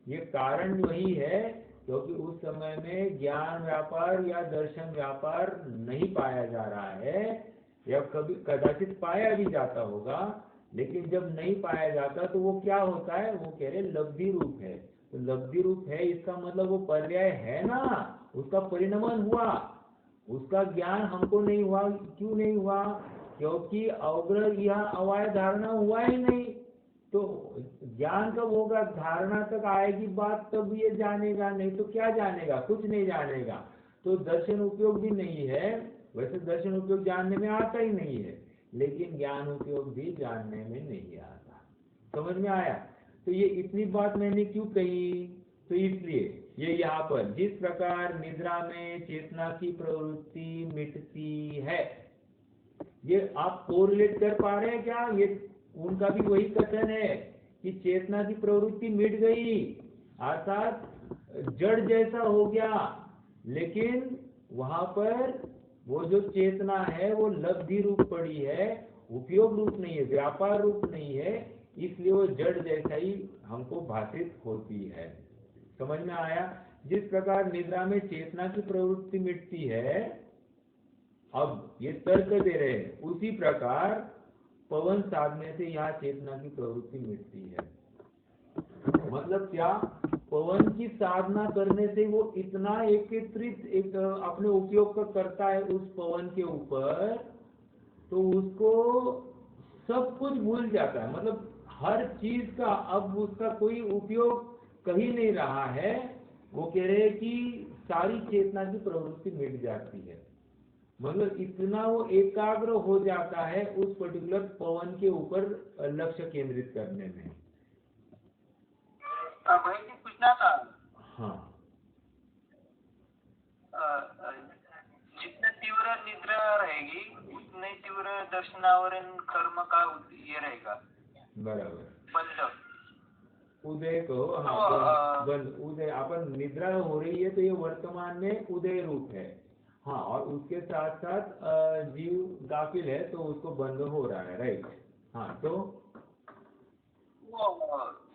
ये कारण वही है क्योंकि उस समय में ज्ञान व्यापार या दर्शन व्यापार नहीं पाया जा रहा है, या कभी कदाचित पाया भी जाता होगा, लेकिन जब नहीं पाया जाता तो वो क्या होता है, वो कह रहे लब्धि रूप है। तो लब्धि रूप है इसका मतलब वो पर्याय है ना, उसका परिणमन हुआ, उसका ज्ञान हमको नहीं हुआ। क्यों नहीं हुआ? क्योंकि अवग्रह यह अवाय धारणा हुआ ही नहीं। तो ज्ञान कब होगा? धारणा तक आएगी बात तब ये जानेगा, नहीं तो क्या जानेगा? कुछ नहीं जानेगा। तो दर्शन उपयोग भी नहीं है। वैसे दर्शन उपयोग जानने में आता ही नहीं है, लेकिन ज्ञान उपयोग भी जानने में नहीं आता। समझ में आया? तो ये इतनी बात मैंने क्यों कही? तो इसलिए ये यहाँ पर जिस प्रकार निद्रा में चेतना की प्रवृत्ति मिटती है, ये आप कोरिलेट कर पा रहे हैं क्या? ये उनका भी वही कथन है कि चेतना की प्रवृत्ति मिट गई, अर्थात जड़ जैसा हो गया, लेकिन वहां पर वो जो चेतना है वो लब्धि रूप पड़ी है, उपयोग रूप नहीं है, व्यापार रूप नहीं है, इसलिए वो जड़ जैसा ही हमको भाषित होती है। समझ में आया? जिस प्रकार निद्रा में चेतना की प्रवृत्ति मिटती है, अब ये तर्क दे रहे हैं, उसी प्रकार पवन साधने से यहाँ चेतना की प्रवृत्ति मिटती है। मतलब क्या? पवन की साधना करने से वो इतना एकत्रित एक अपने उपयोग का करता है उस पवन के ऊपर, तो उसको सब कुछ भूल जाता है। मतलब हर चीज का अब उसका कोई उपयोग कहीं नहीं रहा है। वो कह रहे हैं कि सारी चेतना की प्रवृत्ति मिट जाती है। मतलब इतना वो एकाग्र हो जाता है उस पर्टिकुलर पवन के ऊपर लक्ष्य केंद्रित करने में। भाई जी पूछना था। हाँ, जितने तीव्र निद्रा रहेगी उतने तीव्र दर्शनावरण कर्म का ये रहेगा। बराबर। बंध उदय को, हाँ, बंद उदय, अपन निद्रा हो रही है तो ये वर्तमान में उदय रूप है। हाँ, और उसके साथ साथ जीव गाफिल है तो उसको बंद हो रहा है, राइट। हाँ, तो वो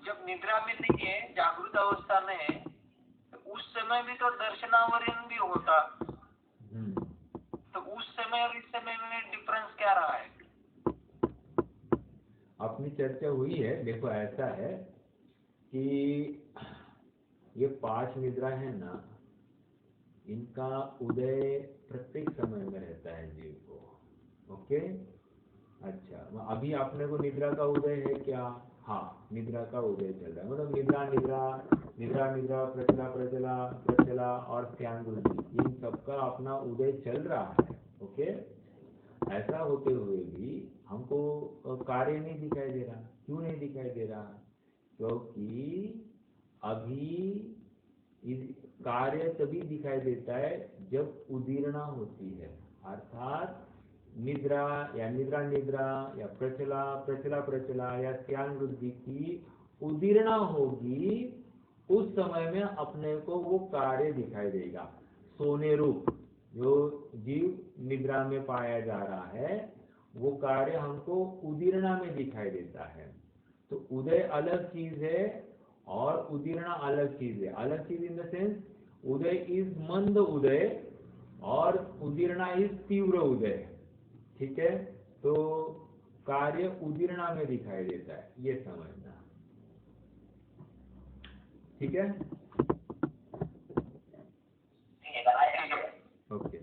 जब निद्रा में नहीं है, जागृत अवस्था में है, तो उस समय भी तो दर्शनावरण भी होता। तो उस समय और इस समय में डिफरेंस क्या रहा है? अपनी चर्चा हुई है। देखो ऐसा है कि ये 5 निद्रा है ना, इनका उदय प्रत्येक समय में रहता है जीव को। ओके, अच्छा, अभी आपने को निद्रा का उदय है क्या? हाँ, निद्रा का उदय चल रहा है। मतलब निद्रा निद्रा निद्रा निद्रा प्रचला प्रचला प्रचला और स्यांगुद्धि, इन सबका अपना उदय चल रहा है। ओके, ऐसा होते हुए भी हमको कार्य नहीं दिखाई दे रहा। क्यों नहीं दिखाई दे रहा? क्योंकि अभी कार्य तभी दिखाई देता है जब उदीर्णा होती है, अर्थात निद्रा या निद्रा निद्रा या प्रचला प्रचला प्रचला या स्यांग वृद्धि की उदीर्णा होगी, उस समय में अपने को वो कार्य दिखाई देगा। सोने रूप जो जीव निद्रा में पाया जा रहा है वो कार्य हमको उदीर्णा में दिखाई देता है। तो उदय अलग चीज है और उदीर्णा अलग चीज है। अलग चीज in the sense, Uday is मंद उदय और उदीर्णा इज तीव्र उदय। ठीक है, तो कार्य उदीर्णा में दिखाई देता है, ये समझना। ठीक है, ओके।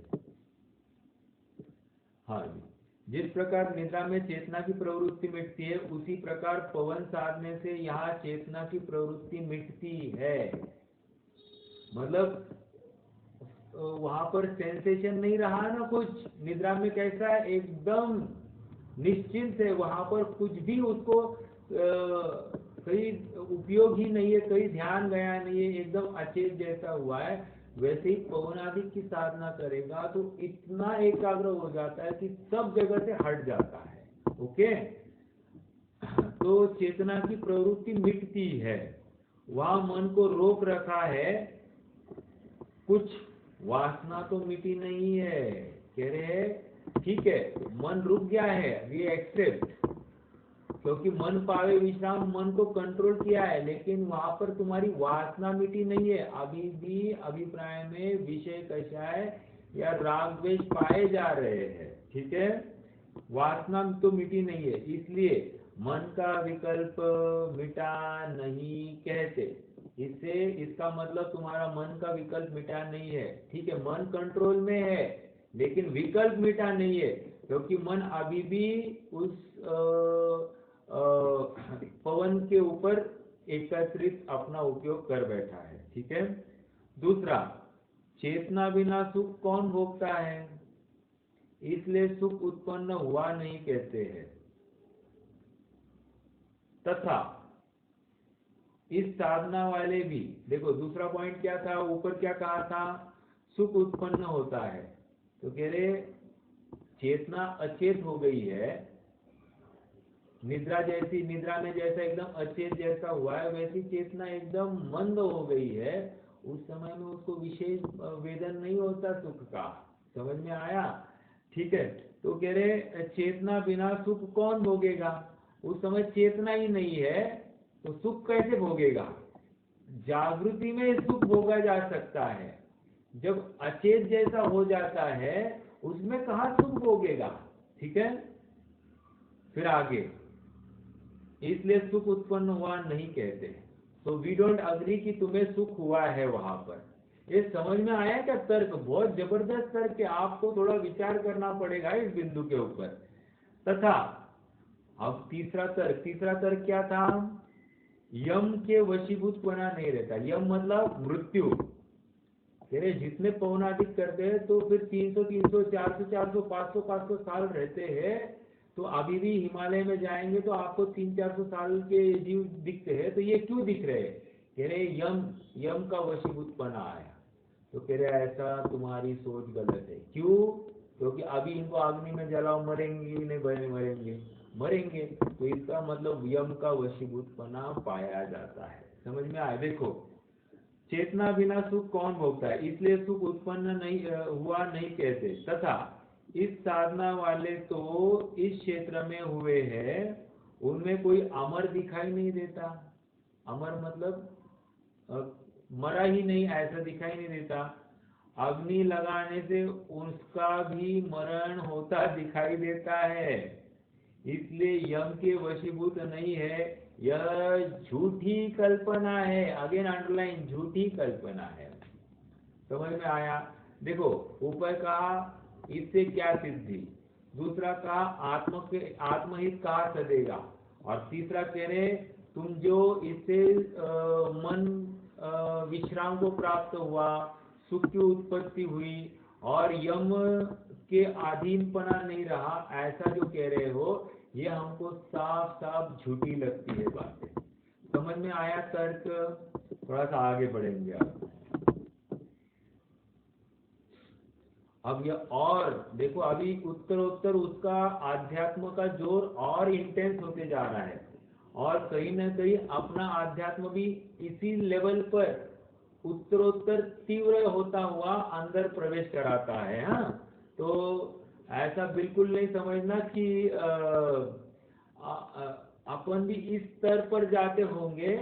हाँ जी, जिस प्रकार निद्रा में चेतना की प्रवृत्ति मिटती है, उसी प्रकार पवन साधने से यहाँ चेतना की प्रवृत्ति मिटती है। मतलब वहां पर सेंसेशन नहीं रहा ना कुछ, निद्रा में कैसा है, एकदम निश्चिंत है, वहां पर कुछ भी उसको कहीं उपयोग ही नहीं है, कहीं ध्यान गया नहीं है, एकदम अचेत जैसा हुआ है। वैसे ही पवनादि की साधना करेगा तो इतना एकाग्र हो जाता है कि सब जगह से हट जाता है। ओके, तो चेतना की प्रवृत्ति मिटती है, वहां मन को रोक रखा है, कुछ वासना तो मिटी नहीं है, कह रहे हैं ठीक है मन रुक गया है, वी एक्सेप्ट, क्योंकि मन पावे विश्राम, मन को कंट्रोल किया है, लेकिन वहां पर तुम्हारी वासना मिटी नहीं है, अभी भी अभिप्राय में विषय कषाय या राग द्वेष पाए जा रहे हैं। ठीक है, वासना तो मिटी नहीं है, इसलिए मन का विकल्प मिटा नहीं कहते। इससे इसका मतलब तुम्हारा मन का विकल्प मिटा नहीं है। ठीक है, मन कंट्रोल में है लेकिन विकल्प मिटा नहीं है, क्योंकि मन अभी भी उस पवन के ऊपर एकत्रित अपना उपयोग कर बैठा है। ठीक है, दूसरा, चेतना बिना सुख कौन भोगता है, इसलिए सुख उत्पन्न हुआ नहीं कहते हैं। तथा इस साधना वाले भी, देखो दूसरा पॉइंट क्या था, ऊपर क्या कहा था, सुख उत्पन्न होता है, तो कह रहे चेतना अचेत हो गई है, निद्रा जैसी, निद्रा में जैसा एकदम अचेत जैसा हुआ है, वैसी चेतना एकदम मंद हो गई है, उस समय में उसको विशेष वेदन नहीं होता सुख का। समझ में आया? ठीक है, तो कह रहे चेतना बिना सुख कौन भोगेगा, उस समय चेतना ही नहीं है तो सुख कैसे भोगेगा। जागृति में सुख भोगा जा सकता है, जब अचेत जैसा हो जाता है उसमें कहाँ सुख भोगेगा। ठीक है, फिर आगे, इसलिए सुख उत्पन्न हुआ नहीं कहते। तो वी डोंट अग्री कि तुम्हें सुख हुआ है वहां पर। ये समझ में आया क्या तर्क? बहुत जबरदस्त तर्क है, आपको थोड़ा विचार करना पड़ेगा इस बिंदु के ऊपर। तथा अब तीसरा तर्क क्या था, यम के वशीभूतपना नहीं रहता। यम मतलब मृत्यु, तेरे जितने पवनादिक करते हैं तो फिर 300 300 400 400 500 500 साल रहते हैं, तो अभी भी हिमालय में जाएंगे तो आपको 300 400 साल के जीव दिखते हैं, तो ये क्यों दिख रहे हैं? कह रहे यम का वशीभूतपना आया। तो कह रहे ऐसा तुम्हारी सोच गलत है। क्यों? क्योंकि अभी इनको अग्नि में जलाओ, मरेंगे नहीं, मरेंगे, तो इसका मतलब यम का वशीभूतपना पाया जाता है। समझ में आया? देखो, चेतना बिना सुख कौन भोगता है, इसलिए सुख उत्पन्न नहीं हुआ नहीं कहते। तथा इस साधना वाले तो इस क्षेत्र में हुए हैं, उनमें कोई अमर दिखाई नहीं देता। अमर मतलब मरा ही नहीं, ऐसा दिखाई नहीं देता। अग्नि लगाने से उसका भी मरण होता दिखाई देता है, इसलिए यम के वशीभूत नहीं है, यह झूठी कल्पना है। अगेन अंडरलाइन, झूठी कल्पना है। समझ में आया? देखो, ऊपर कहा इससे क्या सिद्धि, दूसरा कहा आत्महित कहा सदेगा, और तीसरा कह रहे तुम जो इससे मन विश्राम को प्राप्त हुआ, सुख की उत्पत्ति हुई और यम के अधीनपना नहीं रहा, ऐसा जो कह रहे हो, ये हमको साफ साफ झूठी लगती है बातें। समझ में आया तर्क? थोड़ा सा आगे बढ़ेंगे अब ये, और देखो अभी उत्तरोत्तर उसका आध्यात्म का जोर और इंटेंस होते जा रहा है, और कहीं ना कहीं अपना आध्यात्म भी इसी लेवल पर उत्तरोत्तर तीव्र होता हुआ अंदर प्रवेश कराता है। हाँ, तो ऐसा बिल्कुल नहीं समझना कि अपन भी इस स्तर पर जाते होंगे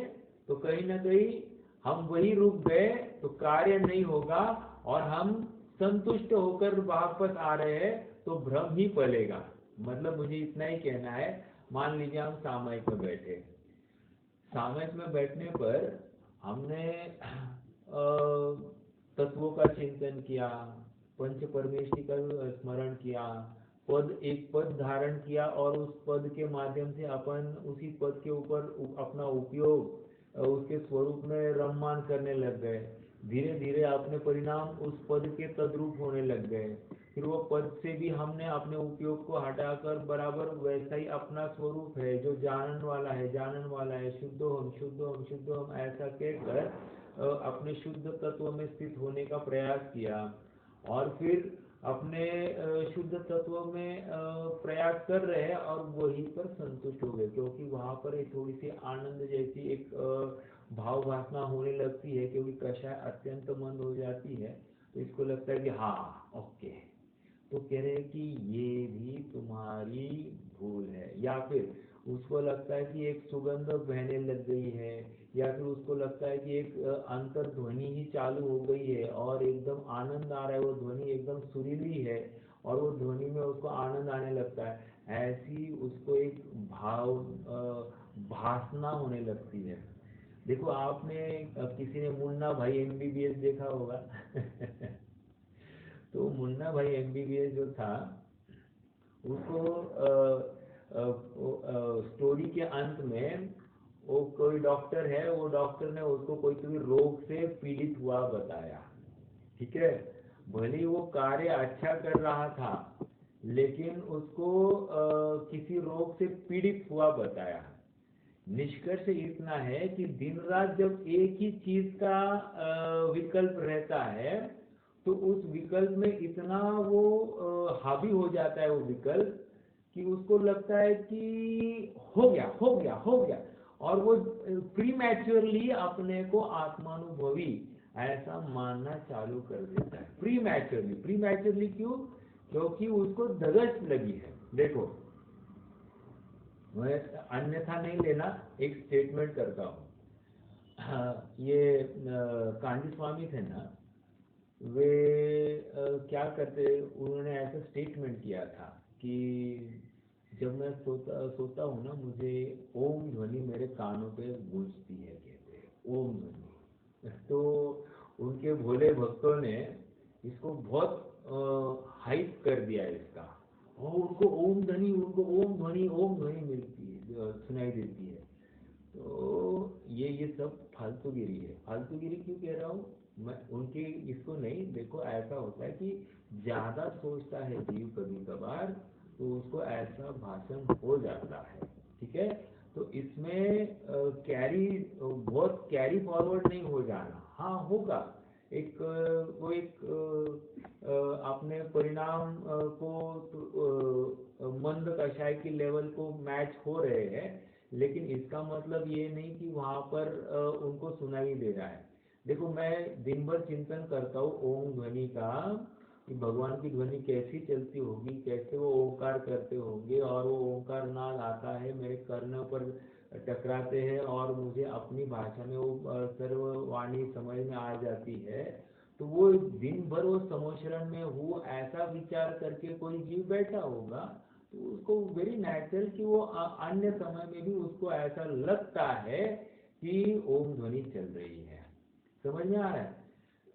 तो कहीं ना कहीं हम वही रुक गए तो कार्य नहीं होगा, और हम संतुष्ट होकर वापस आ रहे हैं तो भ्रम ही पलेगा। मतलब मुझे इतना ही कहना है, मान लीजिए हम सामयिक में बैठे, सामयिक में बैठने पर हमने तत्वों का चिंतन किया, पंच परमेष्टि का स्मरण किया, एक पद धारण किया और उस पद के माध्यम से अपन उसी पद के ऊपर अपना उपयोग उसके स्वरूप में रममान करने लग गए। धीरे धीरे अपने परिणाम उस पद के तद्रूप होने लग गए। फिर वो पद से भी हमने अपने उपयोग को हटाकर बराबर वैसा ही अपना स्वरूप है जो जानन वाला है, जानन वाला है, शुद्ध हम शुद्ध हम शुद्ध हम ऐसा कहकर अपने शुद्ध तत्व में स्थित होने का प्रयास किया। और फिर अपने शुद्ध तत्व में प्रयास कर रहे हैं और वहीं पर संतुष्ट हो गए, क्योंकि वहां पर एक थोड़ी सी आनंद जैसी एक भाव वासना होने लगती है, क्योंकि कषाय अत्यंत मंद हो जाती है। तो इसको लगता है कि हाँ ओके। तो कह रहे हैं कि ये भी तुम्हारी भूल है, या फिर उसको लगता है कि एक सुगंध बहने लग गई है, या फिर उसको लगता है कि एक अंतर ध्वनि ही चालू हो गई है और एकदम आनंद आ रहा है, वो ध्वनि एकदम सुरीली है और वो ध्वनि में उसको आनंद आने लगता है। ऐसी उसको एक भाव भासना होने लगती है। देखो आपने किसी ने मुन्ना भाई एमबीबीएस देखा होगा तो मुन्ना भाई एमबीबीएस जो था उसको स्टोरी के अंत में वो कोई डॉक्टर है, वो डॉक्टर ने उसको कोई रोग से पीड़ित हुआ बताया, ठीक है। भले ही वो कार्य अच्छा कर रहा था लेकिन उसको किसी रोग से पीड़ित हुआ बताया। निष्कर्ष इतना है कि दिन रात जब एक ही चीज का विकल्प रहता है तो उस विकल्प में इतना वो हावी हो जाता है वो विकल्प कि उसको लगता है कि हो गया हो गया हो गया, और वो प्रीमैच्योरली अपने को आत्मानुभवी ऐसा मानना चालू कर देता है। प्रीमैच्योरली, प्रीमैच्योरली क्यों? क्योंकि उसको धगस लगी है। देखो मैं अन्यथा नहीं लेना, एक स्टेटमेंट करता हूँ। ये कांजी स्वामी थे ना, वे क्या करते, उन्होंने ऐसा स्टेटमेंट किया था कि जब मैं सोता हूँ ना, मुझे ओम ध्वनि मेरे कानों पे गूंजती है, कहते हैं ओम ध्वनि। तो उनके भोले भक्तों ने इसको बहुत हाइप कर दिया इसका, और उनको ओम ध्वनि, उनको ओम ध्वनि मिलती है, सुनाई देती है। तो ये सब फालतूगिरी है। फालतूगिरी क्यों कह रहा हूँ मैं, उनके इसको नहीं, देखो ऐसा होता है कि ज्यादा सोचता है जीव कभी कभार तो उसको ऐसा भाषण हो जाता है, ठीक है। तो इसमें बहुत कैरी फॉरवर्ड नहीं हो जाना। हाँ होगा, एक वो एक अपने परिणाम को मंद कषाय की लेवल को मैच हो रहे हैं, लेकिन इसका मतलब ये नहीं कि वहां पर उनको सुनाई दे रहा है। देखो मैं दिन भर चिंतन करता हूँ ओम ध्वनि का, कि भगवान की ध्वनि कैसी चलती होगी, कैसे वो ओंकार करते होंगे, और वो ओंकार नाद आता है मेरे कर्णों पर टकराते हैं और मुझे अपनी भाषा में वो सर्ववाणी समझ में आ जाती है। तो वो दिन भर वो समोशरण में वो ऐसा विचार करके कोई जीव बैठा होगा, तो उसको वेरी नेचुरल कि वो अन्य समय में भी उसको ऐसा लगता है कि ओम ध्वनि चल रही है। समझ में आ रहा है?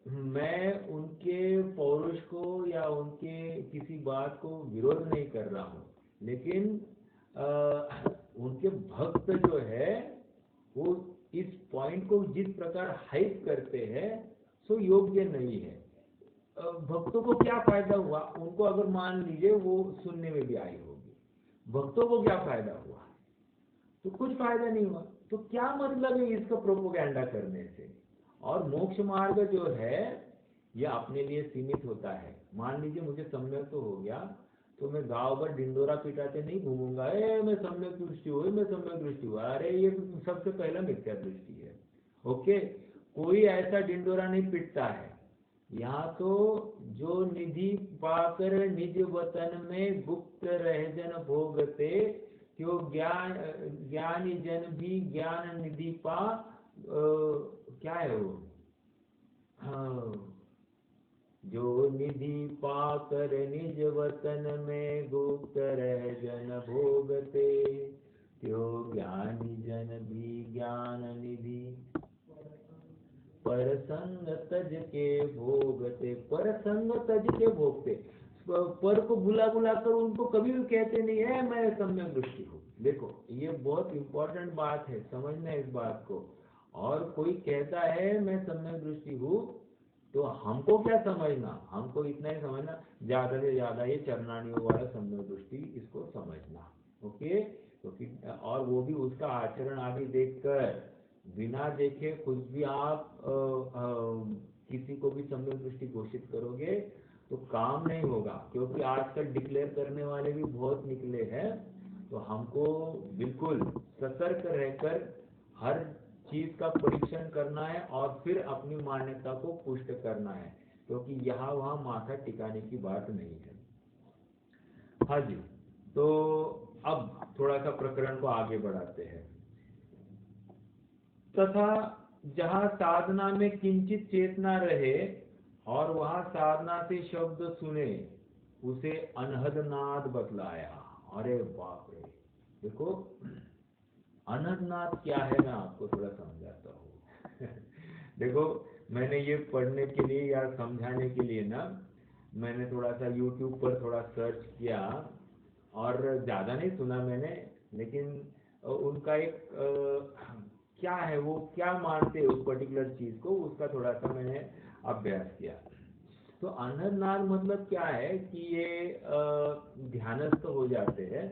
मैं उनके पौरुष को या उनके किसी बात को विरोध नहीं कर रहा हूँ, लेकिन उनके भक्त जो है वो इस पॉइंट को जिस प्रकार हाइप करते हैं सो योग्य नहीं है। भक्तों को क्या फायदा हुआ, उनको अगर मान लीजिए वो सुनने में भी आई होगी, भक्तों को क्या फायदा हुआ? तो कुछ फायदा नहीं हुआ। तो क्या मतलब है इसका प्रोपोगंडा करने से? और मोक्ष मार्ग जो है यह अपने लिए सीमित होता है। मान लीजिए मुझे सम्यक तो हो गया, तो मैं गांव भर डिंडोरा पिटाते नहीं घूमूंगा, मैं सम्यक दृष्टि हुई, मैं सम्यक दृष्टि हुआ। अरे ये सबसे पहला मिथ्या दृष्टि है। ओके, कोई ऐसा डिंडोरा नहीं पिटता है। यहाँ तो जो निधि पाकर निज वतन में गुप्त रहजन भोगते, क्यों ज्ञानी जन भी ज्ञान निधि पा, क्या है वो, जो निधि पाकर निज वतन में गुप्त रहजन भोगते, क्यों ज्ञानी जन भी ज्ञान निधि परसंग तज के भोगते, परसंग तज के भोगते, पर को बुला बुला कर उनको कभी भी कहते नहीं है मैं सम्यक दृष्टि हूँ। देखो ये बहुत इंपॉर्टेंट बात है, समझना इस बात को। और कोई कहता है मैं सम्यक दृष्टि हूँ तो हमको क्या समझना, हमको इतना ही समझना ज्यादा से ज्यादा ये चरणानियों वाला सम्यक दृष्टि इसको समझना। ओके, क्योंकि और वो भी उसका आचरण आदि देखकर, बिना देखे खुद भी आप किसी को भी सम्यक दृष्टि घोषित करोगे तो काम नहीं होगा, क्योंकि आजकल डिक्लेयर करने वाले भी बहुत निकले हैं। तो हमको बिल्कुल सतर्क रहकर हर चीज का परीक्षण करना है और फिर अपनी मान्यता को पुष्ट करना है, क्योंकि यहाँ वहाँ माथा टिकाने की बात नहीं है। हाँ जी, तो अब थोड़ा सा प्रकरण को आगे बढ़ाते हैं। तथा जहाँ साधना में किंचित चेतना रहे और वहाँ साधना से शब्द सुने, उसे अनहद नाद बतलाया। अरे बाप रे, देखो अनहद नाद क्या है, मैं आपको थोड़ा समझाता हूँ। देखो मैंने ये पढ़ने के लिए या समझाने के लिए ना, मैंने थोड़ा सा YouTube पर थोड़ा सर्च किया और ज़्यादा नहीं सुना मैंने, लेकिन उनका एक क्या है, वो क्या मानते हैं उस पर्टिकुलर चीज़ को, उसका थोड़ा सा मैंने अभ्यास किया। तो अनहद नाद मतलब क्या है कि ये ध्यानस्थ हो जाते हैं,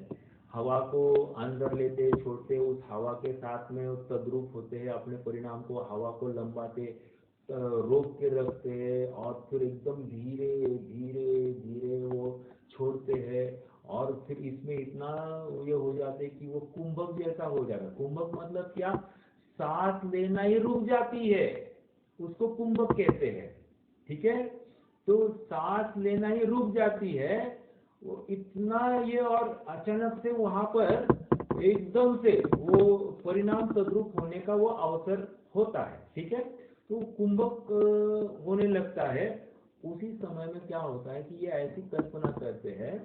हवा को अंदर लेते छोड़ते, उस हवा के साथ में तद्रूप होते हैं, अपने परिणाम को हवा को लंबाते रोक के रखते हैं और फिर एकदम धीरे धीरे धीरे वो छोड़ते हैं। और फिर इसमें इतना ये हो जाते कि वो कुंभक जैसा हो जाता है। कुंभक मतलब क्या, सांस लेना ही रुक जाती है, उसको कुंभक कहते हैं। ठीक है, तो सांस लेना ही रुक जाती है वो इतना ये, और अचानक से वहां पर एकदम से वो परिणाम तद्रूप होने का वो अवसर होता है। ठीक है, तो कुंभक होने लगता है। उसी समय में क्या होता है कि ये ऐसी कल्पना करते हैं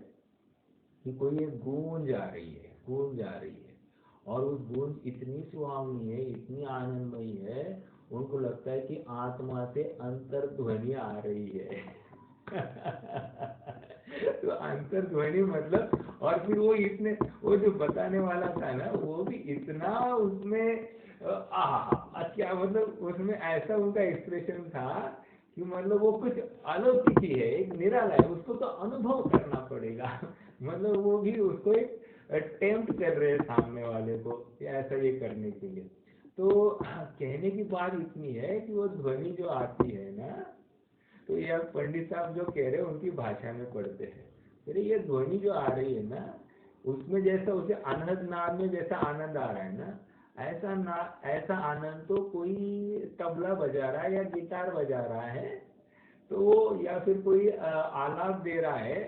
कि कोई एक गूंज आ रही है, गूंज आ रही है, और उस गूंज इतनी सुहावनी है, इतनी आनंदमयी है, उनको लगता है कि आत्मा से अंतर्ध्वनि आ रही है। तो अंतर्ध्वनि मतलब, और फिर वो इतने, वो जो बताने वाला था ना वो भी इतना उसमें क्या मतलब, उसमें ऐसा उनका एक्सप्रेशन था कि मतलब वो कुछ अलौकिक ही है, एक निराला है, उसको तो अनुभव करना पड़ेगा। मतलब वो भी उसको एक टेम्प्ट कर रहे हैं सामने वाले को ऐसा ये करने के लिए। तो कहने की बात इतनी है कि वो ध्वनि जो आती है ना, तो ये पंडित साहब जो कह रहे हैं उनकी भाषा में पढ़ते हैं, अरे ये ध्वनि जो आ रही है ना, उसमें जैसा उसे अनहद नाद में जैसा आनंद आ रहा है ना, ऐसा आनंद तो कोई तबला बजा रहा है या गिटार बजा रहा है तो या फिर कोई आलाप दे रहा है,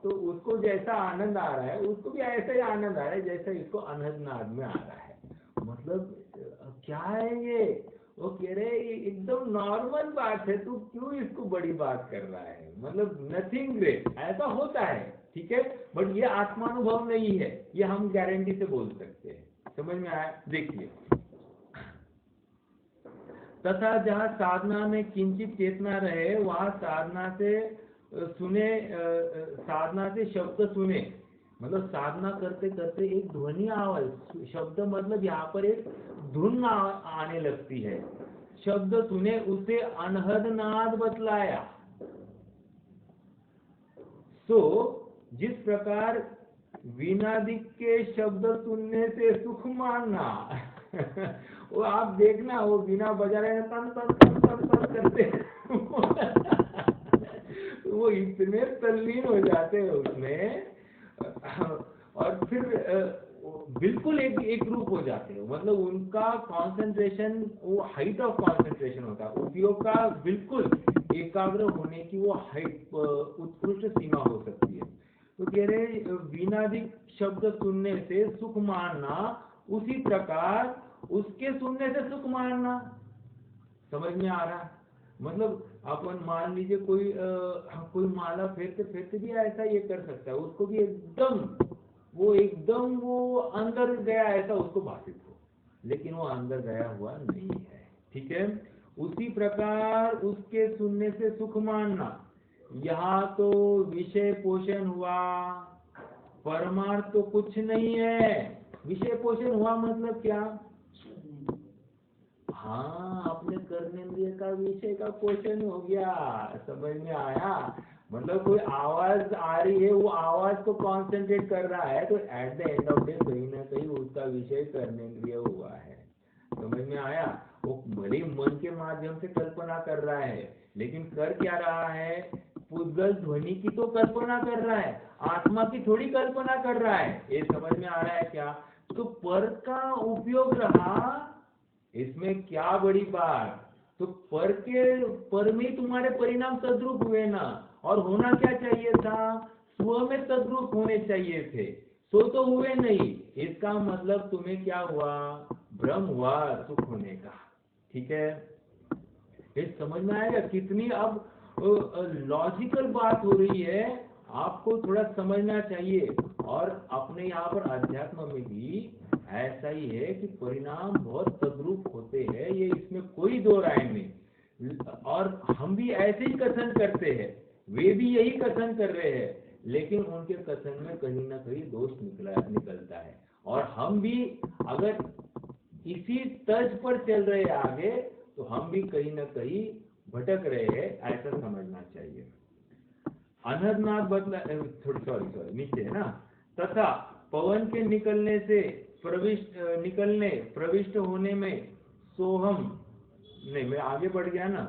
तो उसको जैसा आनंद आ रहा है उसको भी ऐसा ही आनंद आ रहा है जैसा इसको अनहद नाद में आ रहा है। मतलब क्या है ये, वो कह रहे एकदम नॉर्मल बात है, तू क्यों इसको बड़ी बात कर रहा है, मतलब नथिंग ग्रेट, ऐसा होता है। ठीक है, बट ये आत्मानुभव नहीं है, ये हम गारंटी से बोल सकते हैं। समझ में आया? देखिए, तथा जहाँ साधना में किंचित चेतना रहे वहाँ साधना से सुने, साधना से शब्द सुने, मतलब साधना करते करते एक ध्वनि आवाज, शब्द मतलब यहाँ पर एक धुन आने लगती है, शब्द सुने उसे अनहद नाद बतलाया। सो जिस प्रकार वीणादिक के शब्द सुनने से सुख मानना, वो आप देखना, वो वीणा बजा रहे हैं तन तन तन तन तन करते वो इतने तल्लीन हो जाते हैं उसमें, और फिर बिल्कुल एक रूप हो जाते हैं, मतलब उनका कंसंट्रेशन, वो हाइट ऑफ कंसंट्रेशन होता है, उपयोग का बिल्कुल एकाग्र होने की वो हाइट उत्कृष्ट सीमा हो सकती है। तो कह रहे वीणादिक शब्द सुनने से सुख मानना, उसी प्रकार उसके सुनने से सुख मानना। समझ में आ रहा? मतलब अपन मान लीजिए कोई माला फेरते फेरते भी ऐसा ये कर सकता है, उसको भी एकदम वो अंदर गया ऐसा उसको भाषित हो, लेकिन वो अंदर गया हुआ नहीं है। ठीक है, उसी प्रकार उसके सुनने से सुख मानना। यहाँ तो विषय पोषण हुआ, परमार्थ तो कुछ नहीं है। विषय पोषण हुआ मतलब क्या? हाँ, अपने कर्मेंद्रिय का विषय का पोषण हो गया। समझ में आया? मतलब कोई आवाज आ रही है, वो आवाज को कॉन्सेंट्रेट कर रहा है, तो at the end of day कहीं ना कहीं उसका विषय कर्मेंद्रिय हुआ है। समझ में आया? वो भले मन के माध्यम से कल्पना कर रहा है, लेकिन कर क्या रहा है? पुद्गल ध्वनि की तो कल्पना कर रहा है, आत्मा की थोड़ी कल्पना कर रहा है। ये समझ में आ रहा है क्या? तो पर का उपयोग रहा, इसमें क्या बड़ी बात। तो पर में तुम्हारे परिणाम तद्रूप हुए ना, और होना क्या चाहिए था? स्व में तद्रूप होने चाहिए थे, तो हुए नहीं। इसका मतलब तुम्हें क्या हुआ? भ्रम हुआ सुख होने का। ठीक है, ये समझ में आएगा? कितनी अब लॉजिकल बात हो रही है, आपको थोड़ा समझना चाहिए। और अपने यहाँ पर अध्यात्म में भी ऐसा ही है कि परिणाम बहुत तद्रूप होते हैं, ये इसमें कोई दो राय नहीं। और हम भी ऐसे ही कथन करते हैं, वे भी यही कथन कर रहे हैं, लेकिन उनके कथन में कहीं ना कहीं दोष निकलता है। और हम भी अगर इसी तर्ज पर चल रहे आगे, तो हम भी कहीं ना कहीं भटक रहे हैं, ऐसा समझना चाहिए। अनहदनाद बदला, सॉरी नीचे है ना। तथा पवन के प्रविष्ट होने में सोहम, नहीं मैं आगे बढ़ गया ना।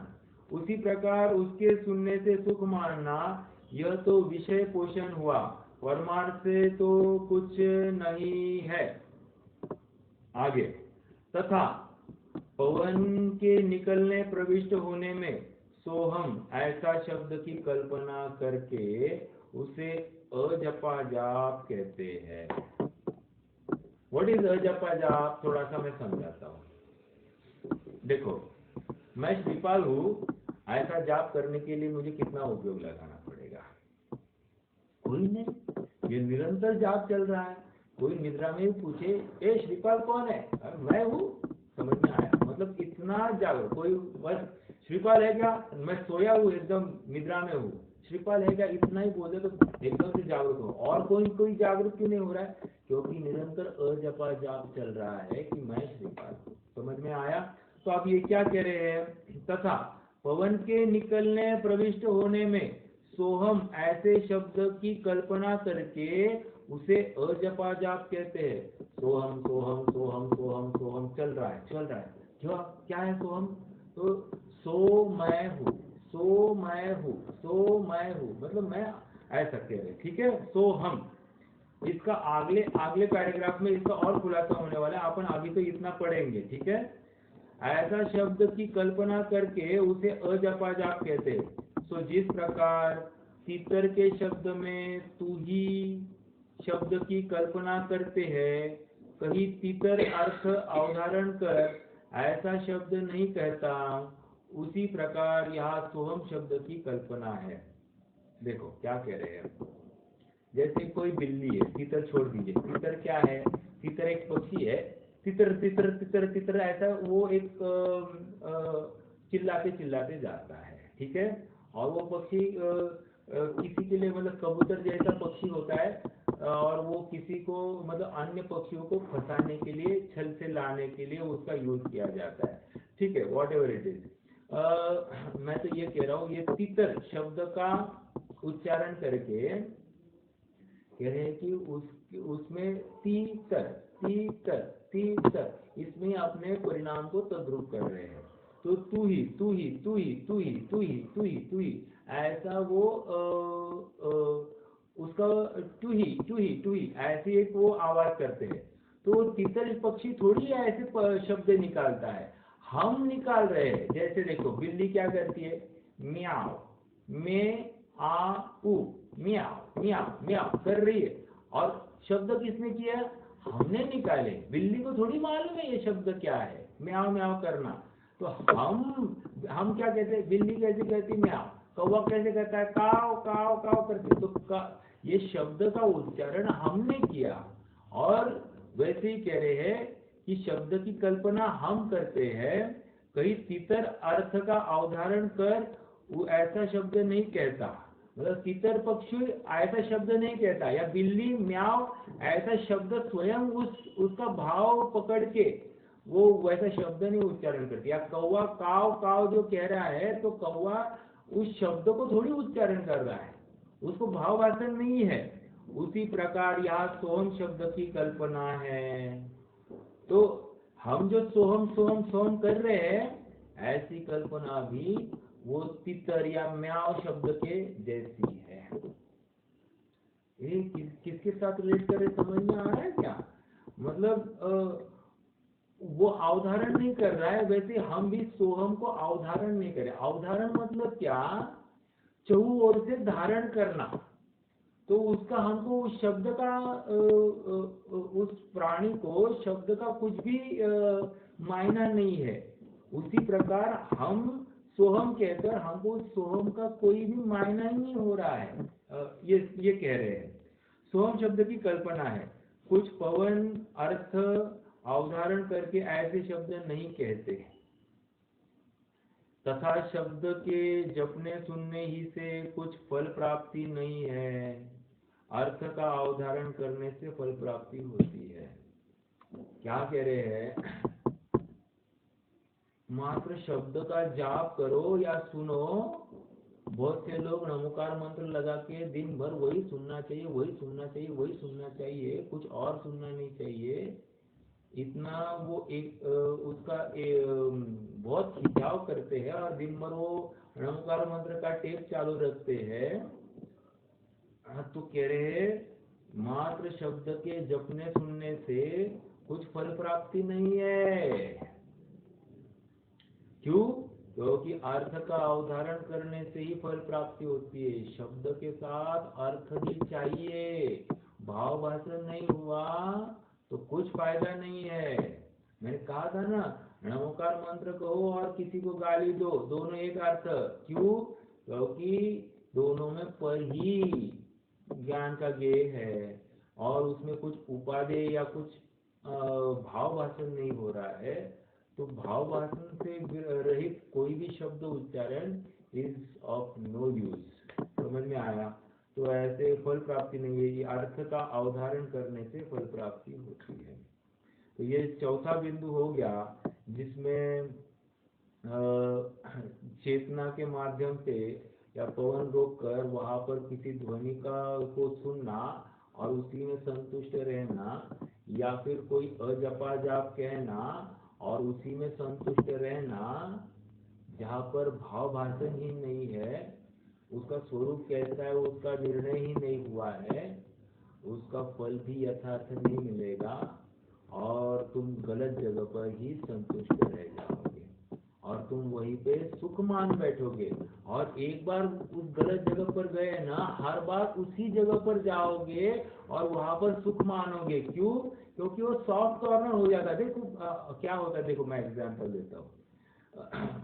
उसी प्रकार उसके सुनने से सुख मानना, यह तो विषय पोषण हुआ, परमार्थ से तो कुछ नहीं है। आगे, तथा पवन के निकलने प्रविष्ट होने में सोहम ऐसा शब्द की कल्पना करके उसे अजपा जाप कहते हैं। व्हाट इज अजपा जाप? थोड़ा सा मैं समझाता हूँ। देखो, मैं श्रीपाल हूँ, ऐसा जाप करने के लिए मुझे कितना उपयोग लगाना पड़ेगा? कोई नहीं, ये निरंतर जाप चल रहा है। कोई निद्रा में पूछे, ए श्रीपाल कौन है? मैं हूँ। समझ में आया? मतलब इतना जागरूक। कोई बस श्रीपाल है क्या? मैं सोया हूँ, एकदम निद्रा में हूँ, श्रीपाल है क्या, इतना ही बोले तो एकदम से जागरूक हो। और कोई जागरूक क्यों नहीं हो रहा है? क्योंकि निरंतर अजपा जाप चल रहा है कि मैं श्रीपाल हूँ। समझ में आया? तो आप ये क्या कह रहे हैं? तथा पवन के निकलने प्रविष्ट होने में सोहम ऐसे शब्द की कल्पना करके उसे अजपा जाप कहते हैं। सोहम सोहम सोहम सोहम सोहम चल रहा है। क्या है सोहम? तो सो मैं हूँ, सो मैं हूँ, मतलब मैं, ऐसा कह रहे। ठीक है, सोहम। इसका अगले पैराग्राफ में इसका और खुलासा होने वाला है, अपन अभी तो इतना पढ़ेंगे। ठीक है, ऐसा शब्द की कल्पना करके उसे अजपा जाप कहते हैं। सो जिस प्रकार तीतर के शब्द में तू ही शब्द की कल्पना करते हैं, कहीं तीतर अर्थ अवधारण कर ऐसा शब्द नहीं कहता, उसी प्रकार यहाँ सोहम शब्द की कल्पना है। देखो क्या कह रहे हैं। जैसे कोई बिल्ली है, तीतर छोड़ दीजिए। तीतर क्या है? तीतर एक पक्षी है। तितर तितर तितर तितर ऐसा वो एक चिल्लाते जाता है। ठीक है, और वो पक्षी किसी के लिए, मतलब कबूतर जैसा पक्षी होता है, और वो किसी को, मतलब अन्य पक्षियों को फंसाने के लिए, छल से लाने के लिए उसका यूज किया जाता है। ठीक है, वॉट एवर इट इज। मैं तो ये कह रहा हूँ, ये तीतर शब्द का उच्चारण करके कह रहे हैं कि उसमें तीतर तीतर तीतर, इसमें अपने परिणाम को तद्रूप कर रहे हैं। तो तू ही तू ही तू ही तू ही तू ही तू ही तू ही, ऐसा वो उसका टू ही ऐसी एक वो आवाज करते हैं। तो तीतर पक्षी थोड़ी ऐसे शब्द निकालता है, हम निकाल रहे हैं। जैसे देखो, बिल्ली क्या करती है? म्याओ में आ ऊ, म्याओ म्याओ म्याओ कर रही है। और शब्द किसने किया? हमने निकाले। बिल्ली को थोड़ी मालूम है ये शब्द क्या है, म्याओ म्याओ करना। तो हम क्या कहते हैं? बिल्ली कैसे कहती? म्याओ। कौवा कैसे कहता है? काव काव काव करती। तो ये शब्द का उच्चारण हमने किया। और वैसे ही कह रहे हैं कि शब्द की कल्पना हम करते हैं, कहीं तितर अर्थ का अवधारण कर वो ऐसा शब्द नहीं कहता, मतलब तितर पक्षी ऐसा शब्द नहीं कहता, या बिल्ली म्याव ऐसा शब्द स्वयं उसका भाव पकड़ के वो वैसा शब्द नहीं उच्चारण करती। या कौवा काव काव जो कह रहा है तो कौवा उस शब्द को थोड़ी उच्चारण कर रहा है, उसको भाववाचन नहीं है। उसी प्रकार यहाँ सोहम शब्द की कल्पना है। तो हम जो सोहम सोहम सोहम कर रहे हैं ऐसी कल्पना भी वो तितर या म्याव शब्द के जैसी है। ये किसके साथ रिलेट करे समझ में आ रहा है क्या? मतलब वो अवधारण नहीं कर रहा है, वैसे हम भी सोहम को अवधारण नहीं करें। अवधारण मतलब क्या? चहु ओर से धारण करना। तो उसका हमको उस शब्द का उस प्राणी को शब्द का कुछ भी मायना नहीं है। उसी प्रकार हम सोहम कहकर हमको उस सोहम का कोई भी मायना ही नहीं हो रहा है। ये कह रहे हैं सोहम शब्द की कल्पना है। कुछ पवन अर्थ अवधारण करके ऐसे शब्द नहीं कहते। तथा शब्द के जपने सुनने ही से कुछ फल प्राप्ति नहीं है, अर्थ का अवधारण करने से फल प्राप्ति होती है। क्या कह रहे हैं? मात्र शब्द का जाप करो या सुनो। बहुत से लोग नमोकार मंत्र लगा के दिन भर वही सुनना चाहिए, वही सुनना चाहिए, वही सुनना चाहिए, कुछ और सुनना नहीं चाहिए। इतना वो एक उसका बहुत खिंचाव करते हैं और दिन भर वो नमोकार मंत्र का टेप चालू रखते हैं। तो कह रहे हैं मात्र शब्द के जपने सुनने से कुछ फल प्राप्ति नहीं है। क्यों? क्योंकि अर्थ का अवधारण करने से ही फल प्राप्ति होती है। शब्द के साथ अर्थ भी चाहिए। भाव भाषण नहीं हुआ तो कुछ फायदा नहीं है। मैंने कहा था ना, नमोकार मंत्र कहो और किसी को गाली दो, दोनों एक अर्थ। क्यों? क्योंकि दोनों में पर ही ज्ञान का गेय है और उसमें कुछ उपादेय या कुछ भाव भाषण नहीं हो रहा है। तो भाव भाषण से रहित कोई भी शब्द उच्चारण इज ऑफ नो यूज। समझ में आया? तो ऐसे फल प्राप्ति नहीं है। ये अर्थ का अवधारण करने से फल प्राप्ति होती है। तो ये चौथा बिंदु हो गया जिसमें चेतना के माध्यम से या पवन रोक कर वहां पर किसी ध्वनि का को सुनना और उसी में संतुष्ट रहना, या फिर कोई अजपा जाप कहना और उसी में संतुष्ट रहना, जहाँ पर भाव भाषण ही नहीं है, उसका स्वरूप कैसा है उसका निर्णय ही नहीं हुआ है, उसका फल भी यथार्थ नहीं मिलेगा और तुम गलत जगह पर ही संतुष्ट रह जाओगे और तुम वहीं पे सुख मान बैठोगे। और एक बार उस गलत जगह पर गए ना, हर बार उसी जगह पर जाओगे और वहां पर सुख मानोगे। क्यों? क्योंकि वो सॉफ्ट कॉर्नर हो जाता है। देखो क्या होता है, देखो मैं एग्जांपल देता हूँ।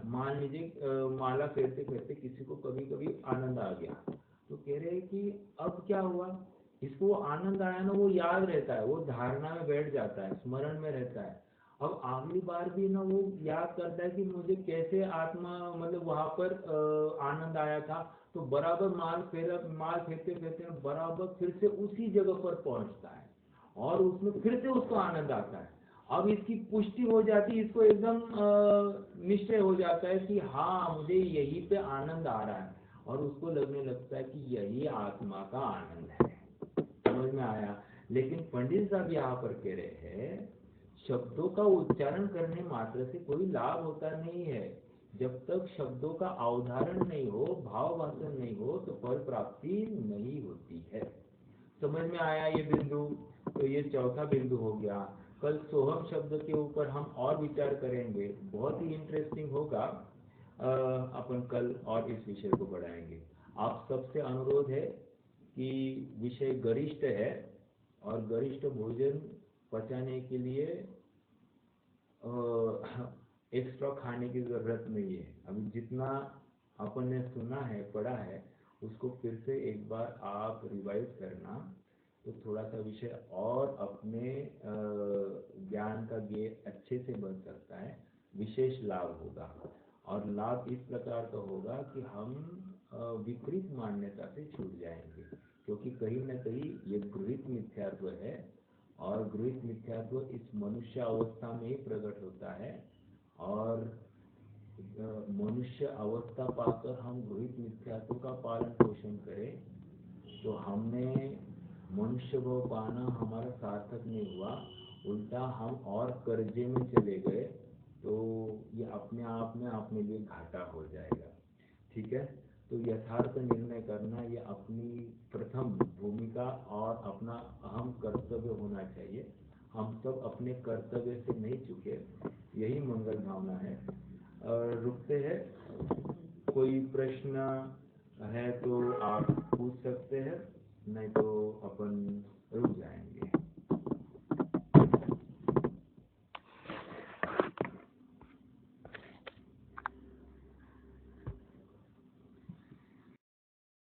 मान लीजिए माला फेरते फेरते किसी को कभी कभी आनंद आ गया, तो कह रहे हैं कि अब क्या हुआ, इसको वो आनंद आया ना, वो याद रहता है, वो धारणा में बैठ जाता है, स्मरण में रहता है। अब अगली बार भी ना वो याद करता है कि मुझे कैसे आत्मा मतलब वहां पर आनंद आया था। तो बराबर माल फेरते फेरते बराबर फिर से उसी जगह पर पहुंचता है और उसमें फिर से उसको आनंद आता है। अब इसकी पुष्टि हो जाती है, इसको एकदम निश्चय हो जाता है कि हाँ मुझे यहीं पे आनंद आ रहा है और उसको लगने लगता है कि यही आत्मा का आनंद है। समझ में आया? लेकिन पंडित साहब यहाँ पर कह रहे हैं शब्दों का उच्चारण करने मात्र से कोई लाभ होता नहीं है। जब तक शब्दों का अवधारण नहीं हो, भाव भाषण नहीं हो, तो फल प्राप्ति नहीं होती है। समझ में आया ये बिंदु? तो ये चौथा बिंदु हो गया। कल सोहम शब्द के ऊपर हम और विचार करेंगे, बहुत ही इंटरेस्टिंग होगा। अपन कल और इस विषय को बढ़ाएंगे। आप सबसे अनुरोध है कि विषय गरिष्ठ है और गरिष्ठ भोजन पचाने के लिए एक्स्ट्रा खाने की जरूरत नहीं है। अभी जितना अपन ने सुना है, पढ़ा है, उसको फिर से एक बार आप रिवाइज करना, तो थोड़ा सा विषय और अपने ज्ञान का गेय अच्छे से बन सकता है। विशेष लाभ होगा। और लाभ इस प्रकार का होगा कि हम विपरीत मान्यता से छूट जाएंगे, क्योंकि कहीं न कहीं ये गृहीत मिथ्यात्व है, और गृहीत मिथ्यात्व इस मनुष्य अवस्था में ही प्रकट होता है। और मनुष्य अवस्था पाकर हम गृहीत मिथ्यात्व का पालन पोषण करें तो हमने मनुष्य भाव पाना हमारा सार्थक नहीं हुआ, उल्टा हम और कर्जे में चले गए, तो ये अपने आप में अपने लिए घाटा हो जाएगा। ठीक है, तो यथार्थ निर्णय करना ये अपनी प्रथम भूमिका और अपना अहम कर्तव्य होना चाहिए। हम सब अपने कर्तव्य से नहीं चुके, यही मंगल भावना है। रुकते हैं, कोई प्रश्न है तो आप पूछ सकते हैं, नहीं तो अपन रुक जाएंगे।